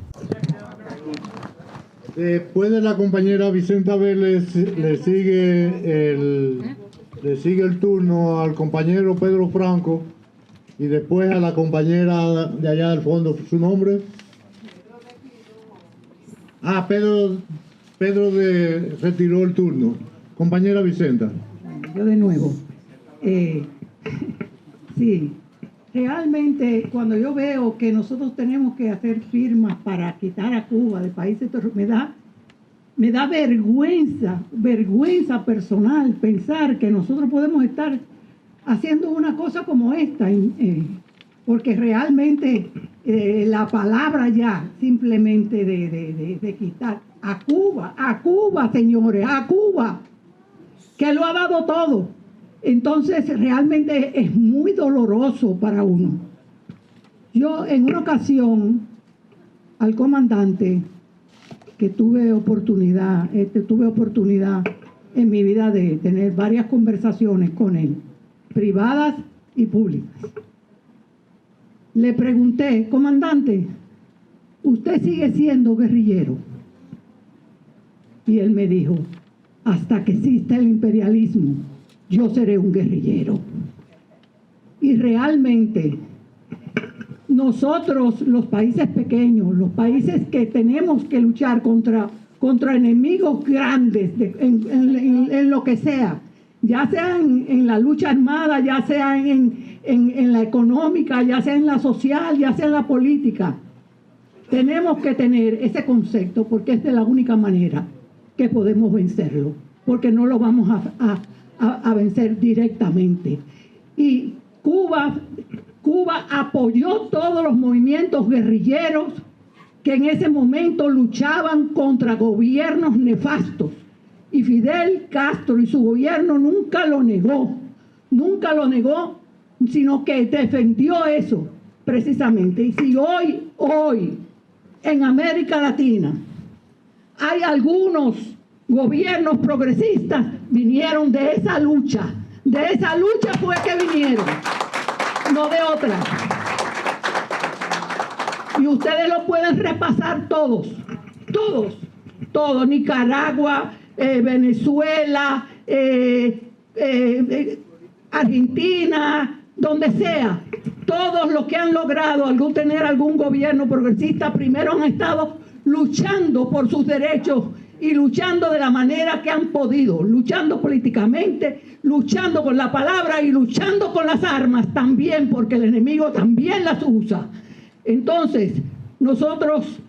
A: Después de la compañera Vicenta Vélez, le sigue el turno al compañero Pedro Franco, y después a la compañera de allá del fondo. ¿Su nombre? Pedro retiró el turno. Compañera Vicenta.
G: Yo de nuevo. Sí, realmente cuando yo veo que nosotros tenemos que hacer firmas para quitar a Cuba de países, me da vergüenza personal pensar que nosotros podemos estar haciendo una cosa como esta, porque realmente la palabra ya simplemente de quitar a Cuba, señores, a Cuba, que lo ha dado todo. Entonces realmente es muy doloroso para uno. Yo en una ocasión al comandante, que tuve oportunidad en mi vida de tener varias conversaciones con él, privadas y públicas. Le pregunté: comandante, ¿usted sigue siendo guerrillero? Y él me dijo: hasta que exista el imperialismo, yo seré un guerrillero. Y realmente nosotros, los países pequeños, los países que tenemos que luchar contra enemigos grandes en lo que sea, ya sea en la lucha armada, ya sea en la económica, ya sea en la social, ya sea en la política, tenemos que tener ese concepto, porque es de la única manera que podemos vencerlo, porque no lo vamos a vencer directamente. Y Cuba apoyó todos los movimientos guerrilleros que en ese momento luchaban contra gobiernos nefastos. Y Fidel Castro y su gobierno nunca lo negó, sino que defendió eso. precisamente. Y si hoy, en América Latina, hay algunos gobiernos progresistas, vinieron de esa lucha. De esa lucha fue que vinieron, no de otra. Y ustedes lo pueden repasar todos. Nicaragua, Venezuela, Argentina, donde sea. Todos los que han logrado tener algún gobierno progresista, primero han estado luchando por sus derechos y luchando de la manera que han podido, luchando políticamente, luchando con la palabra y luchando con las armas también, porque el enemigo también las usa. Entonces, nosotros,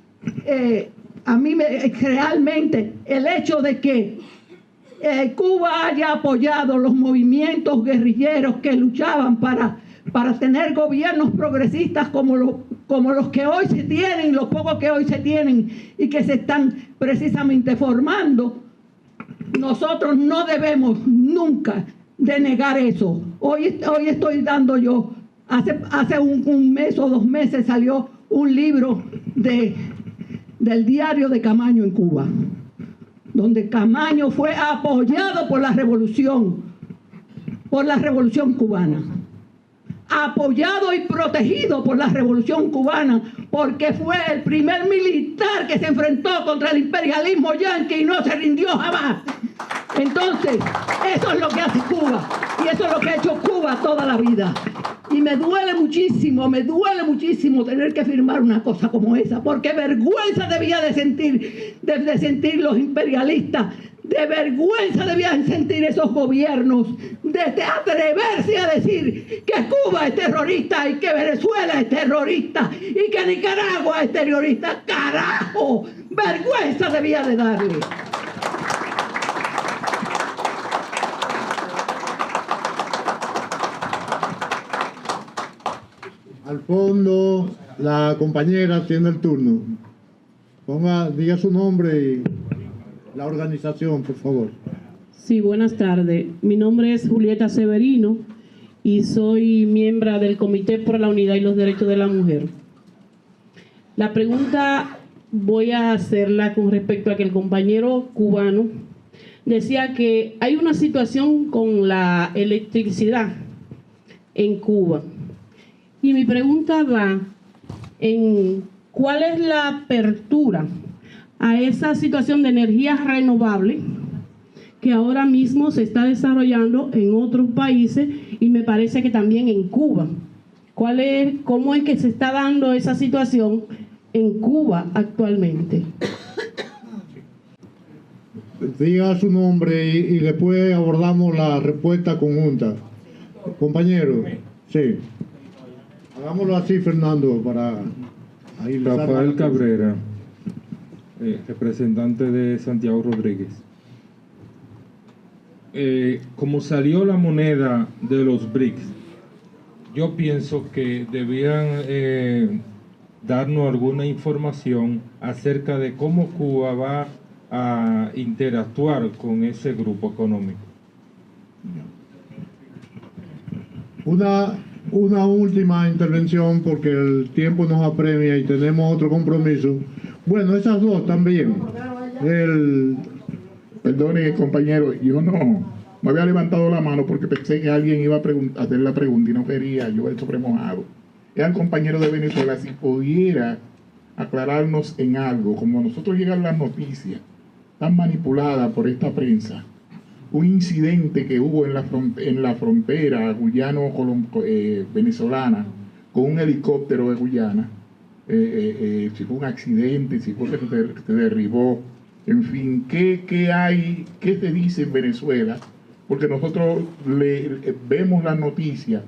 G: realmente el hecho de que Cuba haya apoyado los movimientos guerrilleros que luchaban para tener gobiernos progresistas como los que hoy se tienen, los pocos que hoy se tienen y que se están precisamente formando, nosotros no debemos nunca de negar eso. Hoy estoy dando yo, hace un mes o 2 meses salió un libro del diario de Camaño en Cuba, donde Camaño fue apoyado por la revolución cubana, apoyado y protegido por la revolución cubana, porque fue el primer militar que se enfrentó contra el imperialismo yanqui y no se rindió jamás. Entonces, eso es lo que hace Cuba, y eso es lo que ha hecho Cuba toda la vida. Y me duele muchísimo tener que firmar una cosa como esa, porque vergüenza debía de sentir los imperialistas, de vergüenza debían sentir esos gobiernos, de atreverse a decir que Cuba es terrorista y que Venezuela es terrorista y que Nicaragua es terrorista. ¡Carajo! Vergüenza debía de darle.
A: Al fondo, la compañera tiene el turno. Diga su nombre y la organización, por favor.
J: Sí, buenas tardes. Mi nombre es Julieta Severino y soy miembro del Comité por la Unidad y los Derechos de la Mujer. La pregunta voy a hacerla con respecto a que el compañero cubano decía que hay una situación con la electricidad en Cuba. Y mi pregunta va en cuál es la apertura a esa situación de energías renovables que ahora mismo se está desarrollando en otros países y me parece que también en Cuba. ¿Cómo es que se está dando esa situación en Cuba actualmente?
A: Diga su nombre y después abordamos la respuesta conjunta. Compañero, sí. Hagámoslo así, Fernando, para...
K: Rafael Cabrera, representante de Santiago Rodríguez. Como salió la moneda de los BRICS, yo pienso que debían darnos alguna información acerca de cómo Cuba va a interactuar con ese grupo económico.
A: Una última intervención porque el tiempo nos apremia y tenemos otro compromiso. Bueno, esas dos también.
L: Perdone, compañero, yo no me había levantado la mano porque pensé que alguien iba a hacer la pregunta y no quería yo el sobremojado. Era el compañero de Venezuela, si pudiera aclararnos en algo, como a nosotros llegan las noticias tan manipuladas por esta prensa, un incidente que hubo en la frontera guyano-venezolana con un helicóptero de Guyana, si fue un accidente, si fue que se derribó, en fin, ¿qué se dice en Venezuela? Porque nosotros vemos la noticia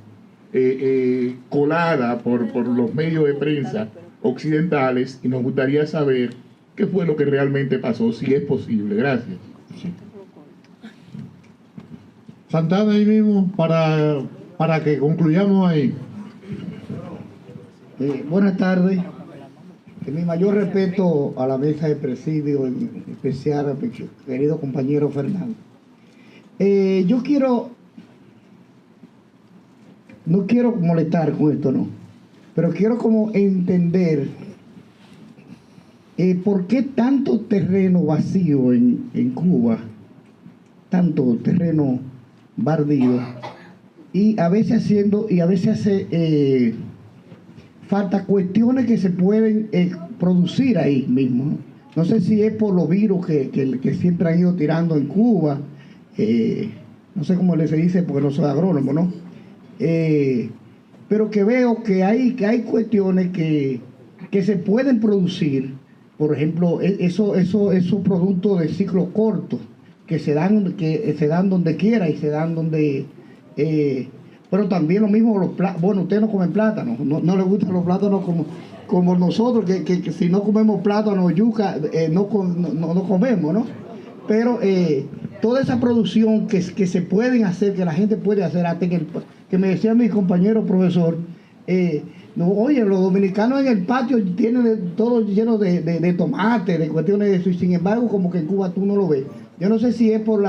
L: colada por los medios de prensa occidentales y nos gustaría saber qué fue lo que realmente pasó, si es posible. Gracias.
A: Santana, ahí mismo, para que concluyamos ahí.
M: Buenas tardes. Mi mayor respeto a la mesa de presidio, en especial a mi querido compañero Fernando. No quiero molestar con esto, no. pero quiero como entender por qué tanto terreno vacío en Cuba, tanto terreno baldío, y a veces hace falta cuestiones que se pueden producir ahí mismo, ¿no? No sé si es por los virus que siempre han ido tirando en Cuba, no sé cómo se dice porque no soy agrónomo, ¿no? Pero que veo que hay cuestiones que se pueden producir, por ejemplo, esos productos de ciclo corto que se dan donde quiera y se dan donde... pero también lo mismo bueno, ustedes no comen plátano, no les gustan los plátanos como nosotros, que si no comemos plátano o yuca, no comemos, ¿no? Pero toda esa producción que se pueden hacer, que la gente puede hacer, hasta que me decía mi compañero profesor, oye, los dominicanos en el patio tienen todo lleno de tomates, de cuestiones de eso, y sin embargo, como que en Cuba tú no lo ves. Yo no sé si es por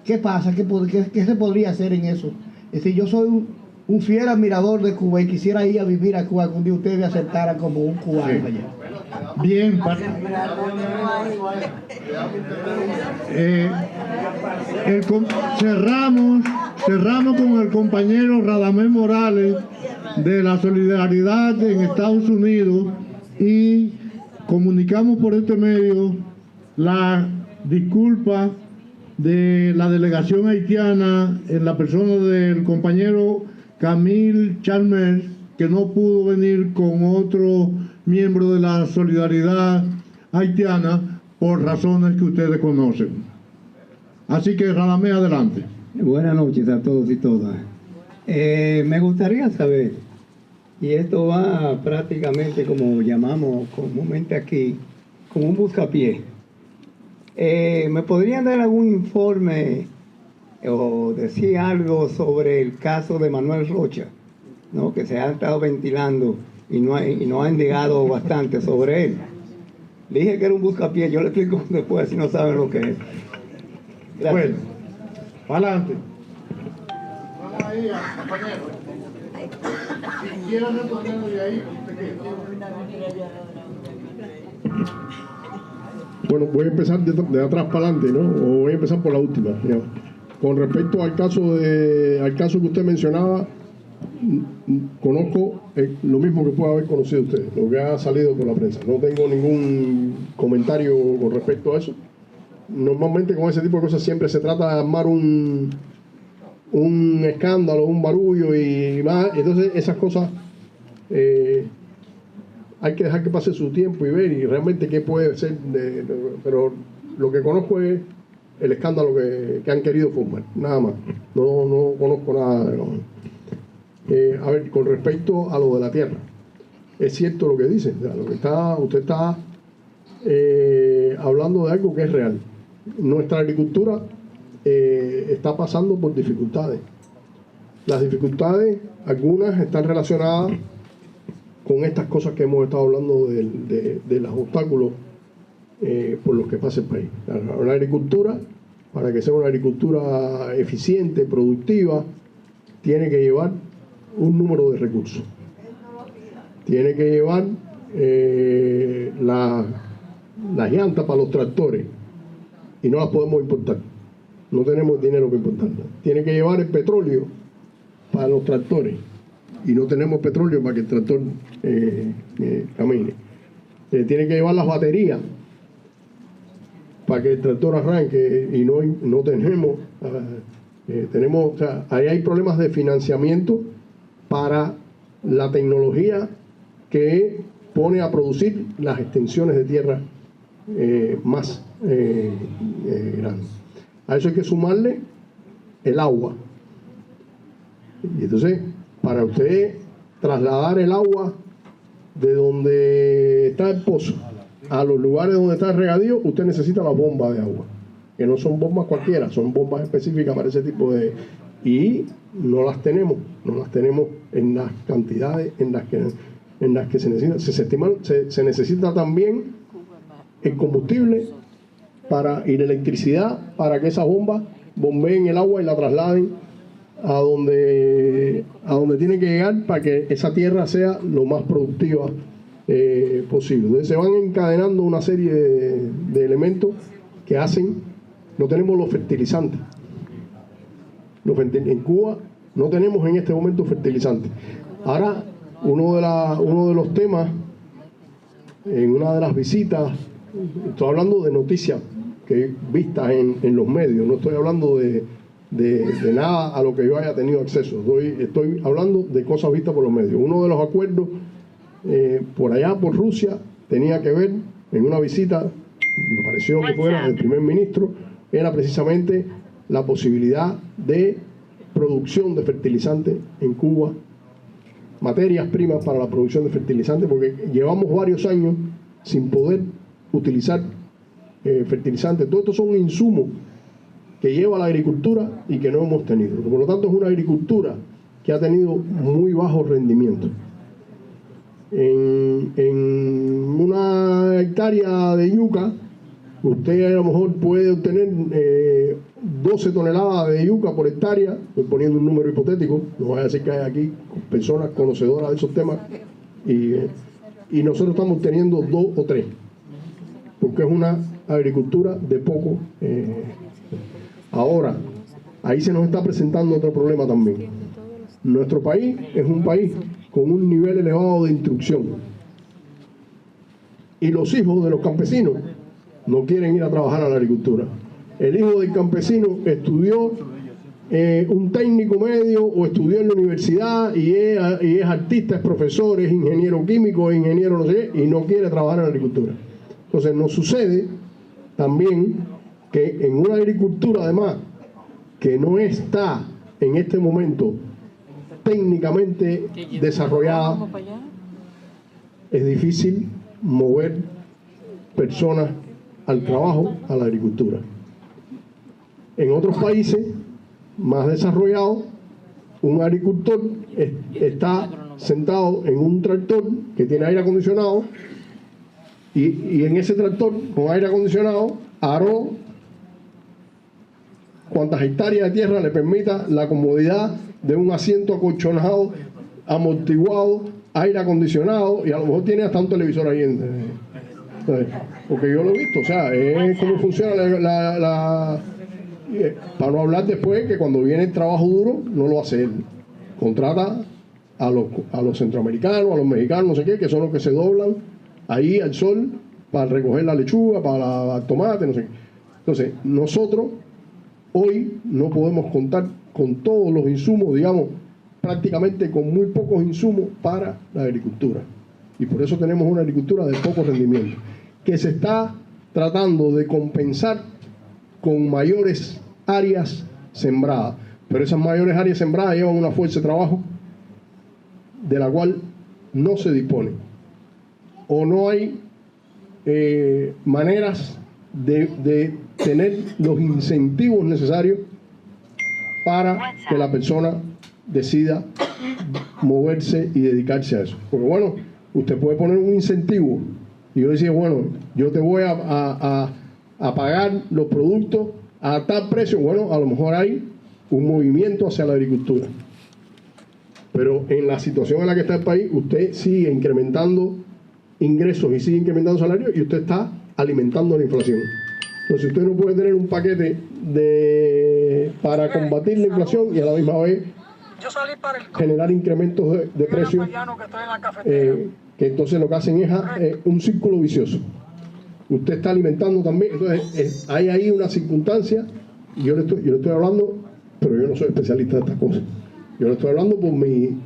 M: ¿qué pasa? ¿Qué se podría hacer en eso? Es decir, yo soy un fiel admirador de Cuba y quisiera ir a vivir a Cuba, que un día ustedes me aceptaran como un cubano allá.
A: Bien, cerramos con el compañero Radamés Morales de la Solidaridad en Estados Unidos y comunicamos por este medio la disculpa de la delegación haitiana en la persona del compañero Camille Chalmers, que no pudo venir con otro miembro de la Solidaridad haitiana por razones que ustedes conocen. Así que Radamés, adelante.
N: Buenas noches a todos y todas. Me gustaría saber, y esto va prácticamente como llamamos comúnmente aquí, como un buscapié. ¿Me podrían dar algún informe o decir algo sobre el caso de Manuel Rocha, ¿no? Que se ha estado ventilando y no han indagado bastante sobre él? Dije que era un buscapié, yo le explico después si no saben lo que es. Gracias.
A: Bueno, adelante.
L: Vamos ahí, compañero. Si quieren responderlo de ahí,
I: Bueno, voy a empezar de atrás para adelante, ¿no? O voy a empezar por la última, digamos. Con respecto al caso que usted mencionaba, conozco lo mismo que puede haber conocido usted, lo que ha salido por la prensa. No tengo ningún comentario con respecto a eso. Normalmente con ese tipo de cosas siempre se trata de armar un escándalo, un barullo y más. Entonces esas cosas hay que dejar que pase su tiempo y ver y realmente qué puede ser. Pero lo que conozco es el escándalo que han querido formar, nada más. No conozco nada de lo a ver, con respecto a lo de la tierra, es cierto lo que dice, o sea, usted está hablando de algo que es real. Nuestra agricultura está pasando por dificultades. Las dificultades, algunas están relacionadas con estas cosas que hemos estado hablando de los obstáculos por los que pasa el país. Una agricultura, para que sea una agricultura eficiente, productiva, tiene que llevar un número de recursos. Tiene que llevar las llantas para los tractores y no las podemos importar. No tenemos dinero para importarlas. Tiene que llevar el petróleo para los tractores y no tenemos petróleo para que el tractor camine. Tiene que llevar las baterías para que el tractor arranque y no tenemos. O sea, ahí hay problemas de financiamiento para la tecnología que pone a producir las extensiones de tierra más grandes. A eso hay que sumarle el agua. Y entonces, para usted trasladar el agua de donde está el pozo a los lugares donde está el regadío, usted necesita la bomba de agua, que no son bombas cualquiera, son bombas específicas para ese tipo de... Y no las tenemos en las cantidades en las que se necesitan. Se necesita también el combustible y la electricidad para que esas bombas bombeen el agua y la trasladen a donde tiene que llegar para que esa tierra sea lo más productiva posible. Entonces se van encadenando una serie de elementos que hacen. No tenemos los fertilizantes. En Cuba no tenemos en este momento fertilizantes. Ahora, uno de los temas, en una de las visitas, estoy hablando de noticias que vistas en los medios, no estoy hablando de nada a lo que yo haya tenido acceso, estoy hablando de cosas vistas por los medios. Uno de los acuerdos por allá, por Rusia, tenía que ver, en una visita, me pareció que fuera del primer ministro, era precisamente la posibilidad de producción de fertilizantes en Cuba, materias primas para la producción de fertilizantes, porque llevamos varios años sin poder utilizar fertilizantes. Todos estos son insumos que lleva la agricultura y que no hemos tenido. Por lo tanto, es una agricultura que ha tenido muy bajo rendimiento. En una hectárea de yuca, usted a lo mejor puede obtener 12 toneladas de yuca por hectárea, estoy poniendo un número hipotético, no voy a decir que hay aquí personas conocedoras de esos temas, y nosotros estamos teniendo 2 o 3, porque es una agricultura de poco. Ahora, ahí se nos está presentando otro problema también. Nuestro país es un país con un nivel elevado de instrucción, y los hijos de los campesinos no quieren ir a trabajar a la agricultura. El hijo del campesino estudió un técnico medio o estudió en la universidad y es artista, es profesor, es ingeniero químico, es ingeniero no sé qué, y no quiere trabajar en la agricultura. Entonces nos sucede también que en una agricultura además que no está en este momento técnicamente desarrollada, es difícil mover personas al trabajo, a la agricultura. En otros países más desarrollados, un agricultor está sentado en un tractor que tiene aire acondicionado y en ese tractor con aire acondicionado aró cuantas hectáreas de tierra le permita la comodidad de un asiento acolchonado, amortiguado, aire acondicionado, y a lo mejor tiene hasta un televisor ahí. Porque yo lo he visto, o sea, es cómo funciona para no hablar después que cuando viene el trabajo duro no lo hace él, contrata a los centroamericanos, a los mexicanos, no sé qué, que son los que se doblan ahí al sol para recoger la lechuga, para el tomate, no sé qué. Entonces, nosotros hoy no podemos contar con todos los insumos, digamos, prácticamente con muy pocos insumos para la agricultura. Y por eso tenemos una agricultura de poco rendimiento, que se está tratando de compensar con mayores áreas sembradas. Pero esas mayores áreas sembradas llevan una fuerza de trabajo de la cual no se dispone. O no hay maneras de tener los incentivos necesarios para que la persona decida moverse y dedicarse a eso. Porque bueno, usted puede poner un incentivo y yo decía, bueno, yo te voy a pagar los productos a tal precio. Bueno, a lo mejor hay un movimiento hacia la agricultura, pero en la situación en la que está el país, usted sigue incrementando ingresos y sigue incrementando salarios y usted está alimentando la inflación. Entonces usted no puede tener un paquete para combatir la inflación y a la misma vez generar incrementos de precios que entonces lo que hacen es un círculo vicioso. Usted está alimentando también, entonces hay ahí una circunstancia, y yo le estoy hablando, pero yo no soy especialista de estas cosas. Yo le estoy hablando por mi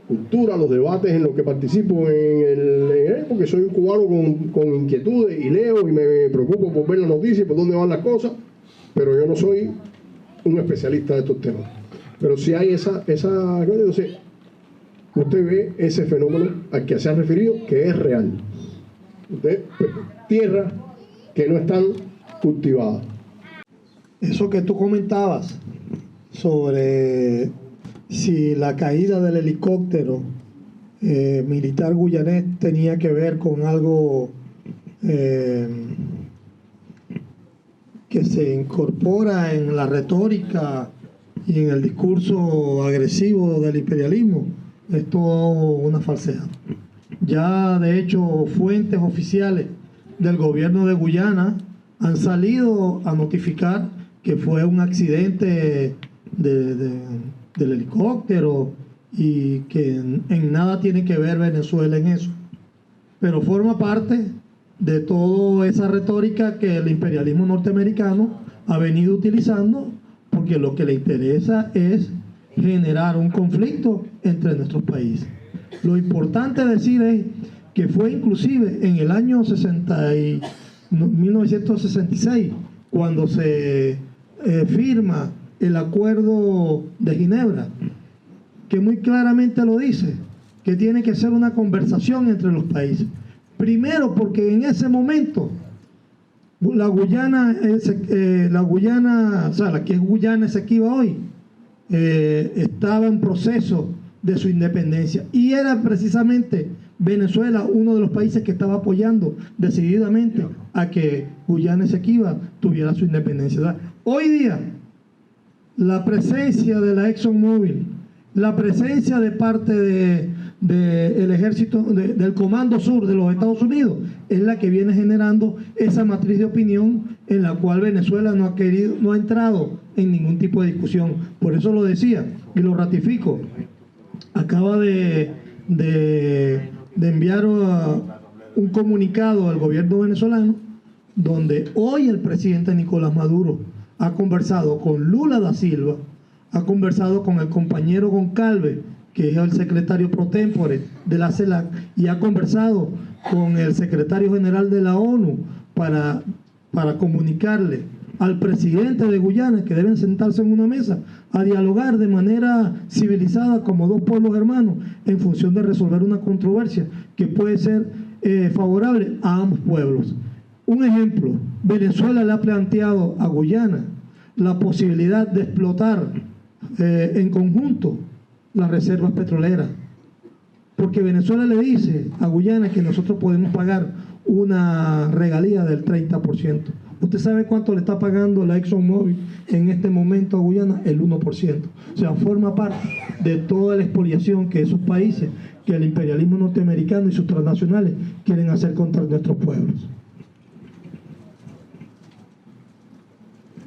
I: cultura, los debates en los que participo, porque soy un cubano con inquietudes y leo y me preocupo por ver las noticias, por dónde van las cosas, pero yo no soy un especialista de estos temas. Pero si hay entonces usted ve ese fenómeno al que se ha referido, que es real. Tierras que no están cultivadas.
E: Eso que tú comentabas sobre si la caída del helicóptero militar guyanés tenía que ver con algo que se incorpora en la retórica y en el discurso agresivo del imperialismo es todo una falsedad. Ya de hecho fuentes oficiales del gobierno de Guyana han salido a notificar que fue un accidente del helicóptero y que en nada tiene que ver Venezuela en eso. Pero forma parte de toda esa retórica que el imperialismo norteamericano ha venido utilizando, porque lo que le interesa es generar un conflicto entre nuestros países. Lo importante decir es que fue inclusive en el año 1966 cuando se firma el Acuerdo de Ginebra, que muy claramente lo dice, que tiene que ser una conversación entre los países. Primero porque en ese momento la Guyana, o sea, la que es Guyana Esequiba hoy, estaba en proceso de su independencia y era precisamente Venezuela uno de los países que estaba apoyando decididamente a que Guyana Esequiba tuviera su independencia. O sea, hoy día la presencia de la ExxonMobil, la presencia de parte del ejército, del Comando Sur de los Estados Unidos, es la que viene generando esa matriz de opinión en la cual Venezuela no ha entrado en ningún tipo de discusión. Por eso lo decía y lo ratifico. Acaba de enviar un comunicado al gobierno venezolano donde hoy el presidente Nicolás Maduro ha conversado con Lula da Silva, ha conversado con el compañero Goncalves, que es el secretario pro tempore de la CELAC, y ha conversado con el secretario general de la ONU para comunicarle al presidente de Guyana que deben sentarse en una mesa a dialogar de manera civilizada como dos pueblos hermanos en función de resolver una controversia que puede ser favorable a ambos pueblos. Un ejemplo, Venezuela le ha planteado a Guyana la posibilidad de explotar en conjunto las reservas petroleras, porque Venezuela le dice a Guyana que nosotros podemos pagar una regalía del 30%. ¿Usted sabe cuánto le está pagando la ExxonMobil en este momento a Guyana? El 1%. O sea, forma parte de toda la expoliación que esos países, que el imperialismo norteamericano y sus transnacionales quieren hacer contra nuestros pueblos.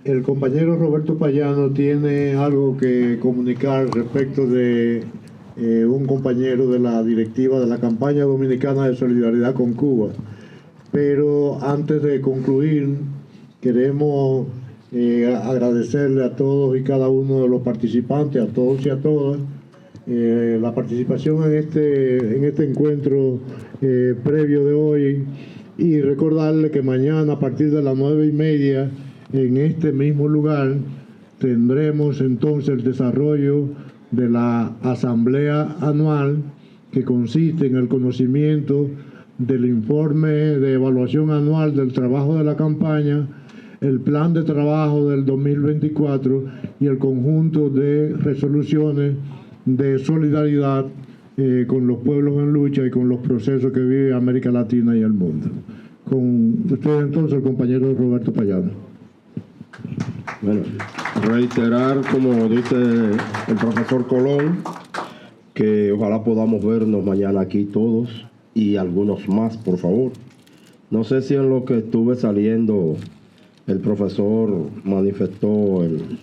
A: El compañero Roberto Payano tiene algo que comunicar respecto de un compañero de la directiva de la campaña dominicana de solidaridad con Cuba. Pero antes de concluir, queremos agradecerle a todos y cada uno de los participantes, a todos y a todas, la participación en este encuentro previo de hoy, y recordarle que mañana a partir de las 9:30 en este mismo lugar tendremos entonces el desarrollo de la asamblea anual, que consiste en el conocimiento del informe de evaluación anual del trabajo de la campaña, el plan de trabajo del 2024 y el conjunto de resoluciones de solidaridad con los pueblos en lucha y con los procesos que vive América Latina y el mundo. Con usted entonces el compañero Roberto Payano.
O: Bueno, reiterar, como dice el profesor Colón, que ojalá podamos vernos mañana aquí todos y algunos más, por favor. No sé si en lo que estuve saliendo el profesor manifestó el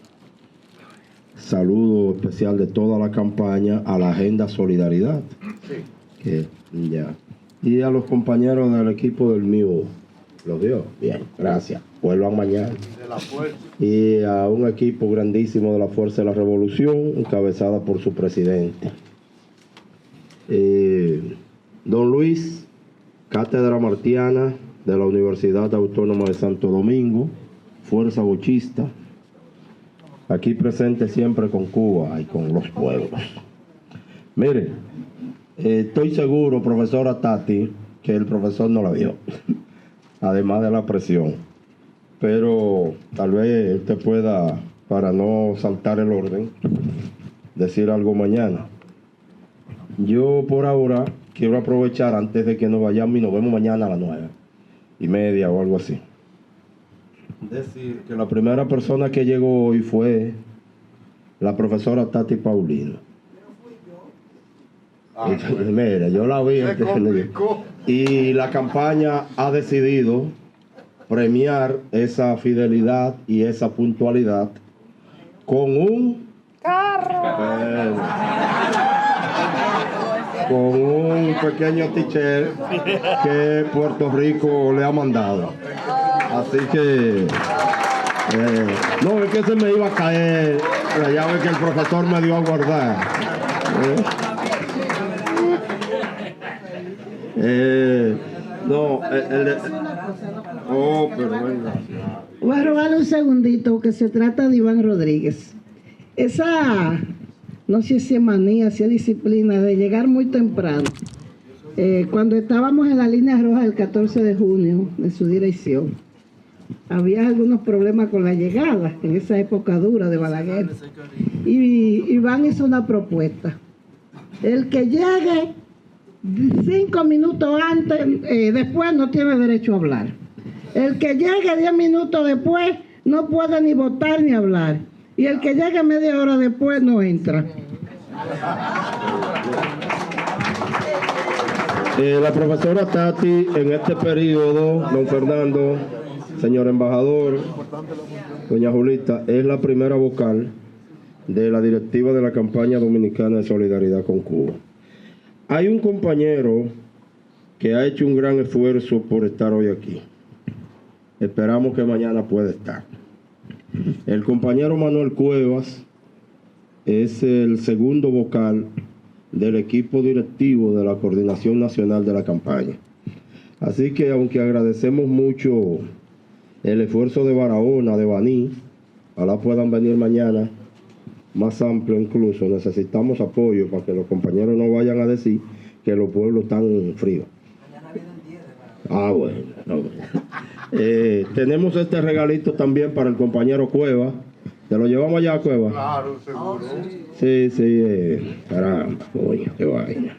O: saludo especial de toda la campaña a la Agenda Solidaridad. Sí. Y a los compañeros del equipo del MIU. ¿Los dio? Bien, gracias. Vuelvan mañana. Y a un equipo grandísimo de la Fuerza de la Revolución, encabezada por su presidente. Don Luis, Cátedra Martiana de la Universidad Autónoma de Santo Domingo, Fuerza Bochista, aquí presente siempre con Cuba y con los pueblos. Mire, estoy seguro, profesora Tati, que el profesor no la vio, además de la presión, pero tal vez usted pueda, para no saltar el orden, decir algo mañana. Yo por ahora quiero aprovechar, antes de que nos vayamos y nos vemos mañana a las 9:30 o algo así, decir que la primera persona que llegó hoy fue la profesora Tati Paulino. Mire, yo la vi. Y la campaña ha decidido premiar esa fidelidad y esa puntualidad con un carro. Con un pequeño t-shirt que Puerto Rico le ha mandado. Así que no, es que se me iba a caer la llave que el profesor me dio a guardar. Pero venga.
P: Voy a robarle un segundito, que se trata de Iván Rodríguez. Esa, no sé si es manía, si es disciplina, de llegar muy temprano. Cuando estábamos en la línea roja el 14 de junio, en su dirección, había algunos problemas con la llegada, en esa época dura de Balaguer. Y Iván hizo una propuesta. El que llegue 5 minutos antes, después no tiene derecho a hablar. El que llegue 10 minutos después no puede ni votar ni hablar. Y el que llegue media hora después no entra.
O: La profesora Tati, en este periodo, don Fernando, señor embajador, doña Julita, es la primera vocal de la directiva de la campaña dominicana de solidaridad con Cuba. Hay un compañero que ha hecho un gran esfuerzo por estar hoy aquí. Esperamos que mañana pueda estar. El compañero Manuel Cuevas es el segundo vocal del equipo directivo de la Coordinación Nacional de la campaña. Así que, aunque agradecemos mucho el esfuerzo de Barahona, de Baní, ojalá puedan venir mañana, más amplio incluso, necesitamos apoyo para que los compañeros no vayan a decir que los pueblos están fríos. Bueno. Tenemos este regalito también para el compañero Cueva. ¿Te lo llevamos allá, Cueva?
F: Claro, seguro.
O: Sí, caramba, coño, qué vaina.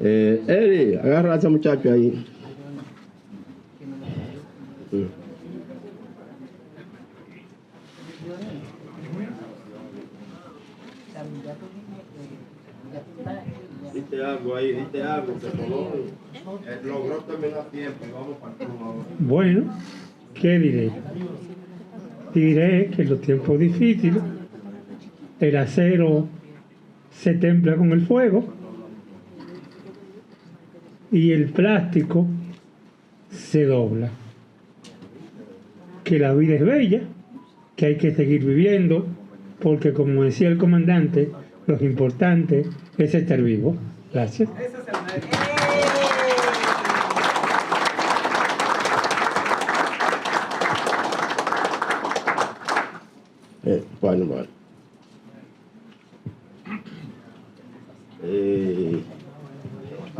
O: Eri, agarra a ese muchacho ahí. Diste algo ahí, que logró terminar a tiempo y vamos para el club ahora.
Q: Bueno, ¿qué diré? Diré que en los tiempos difíciles el acero se templa con el fuego y el plástico se dobla. Que la vida es bella, que hay que seguir viviendo, porque como decía el comandante, lo importante es estar vivo. Gracias.
O: Bueno.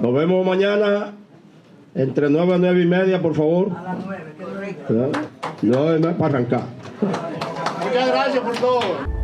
O: Nos vemos mañana entre 9 y 9 y media, por favor. A las 9, que 9 para arrancar.
F: Muchas gracias por todo.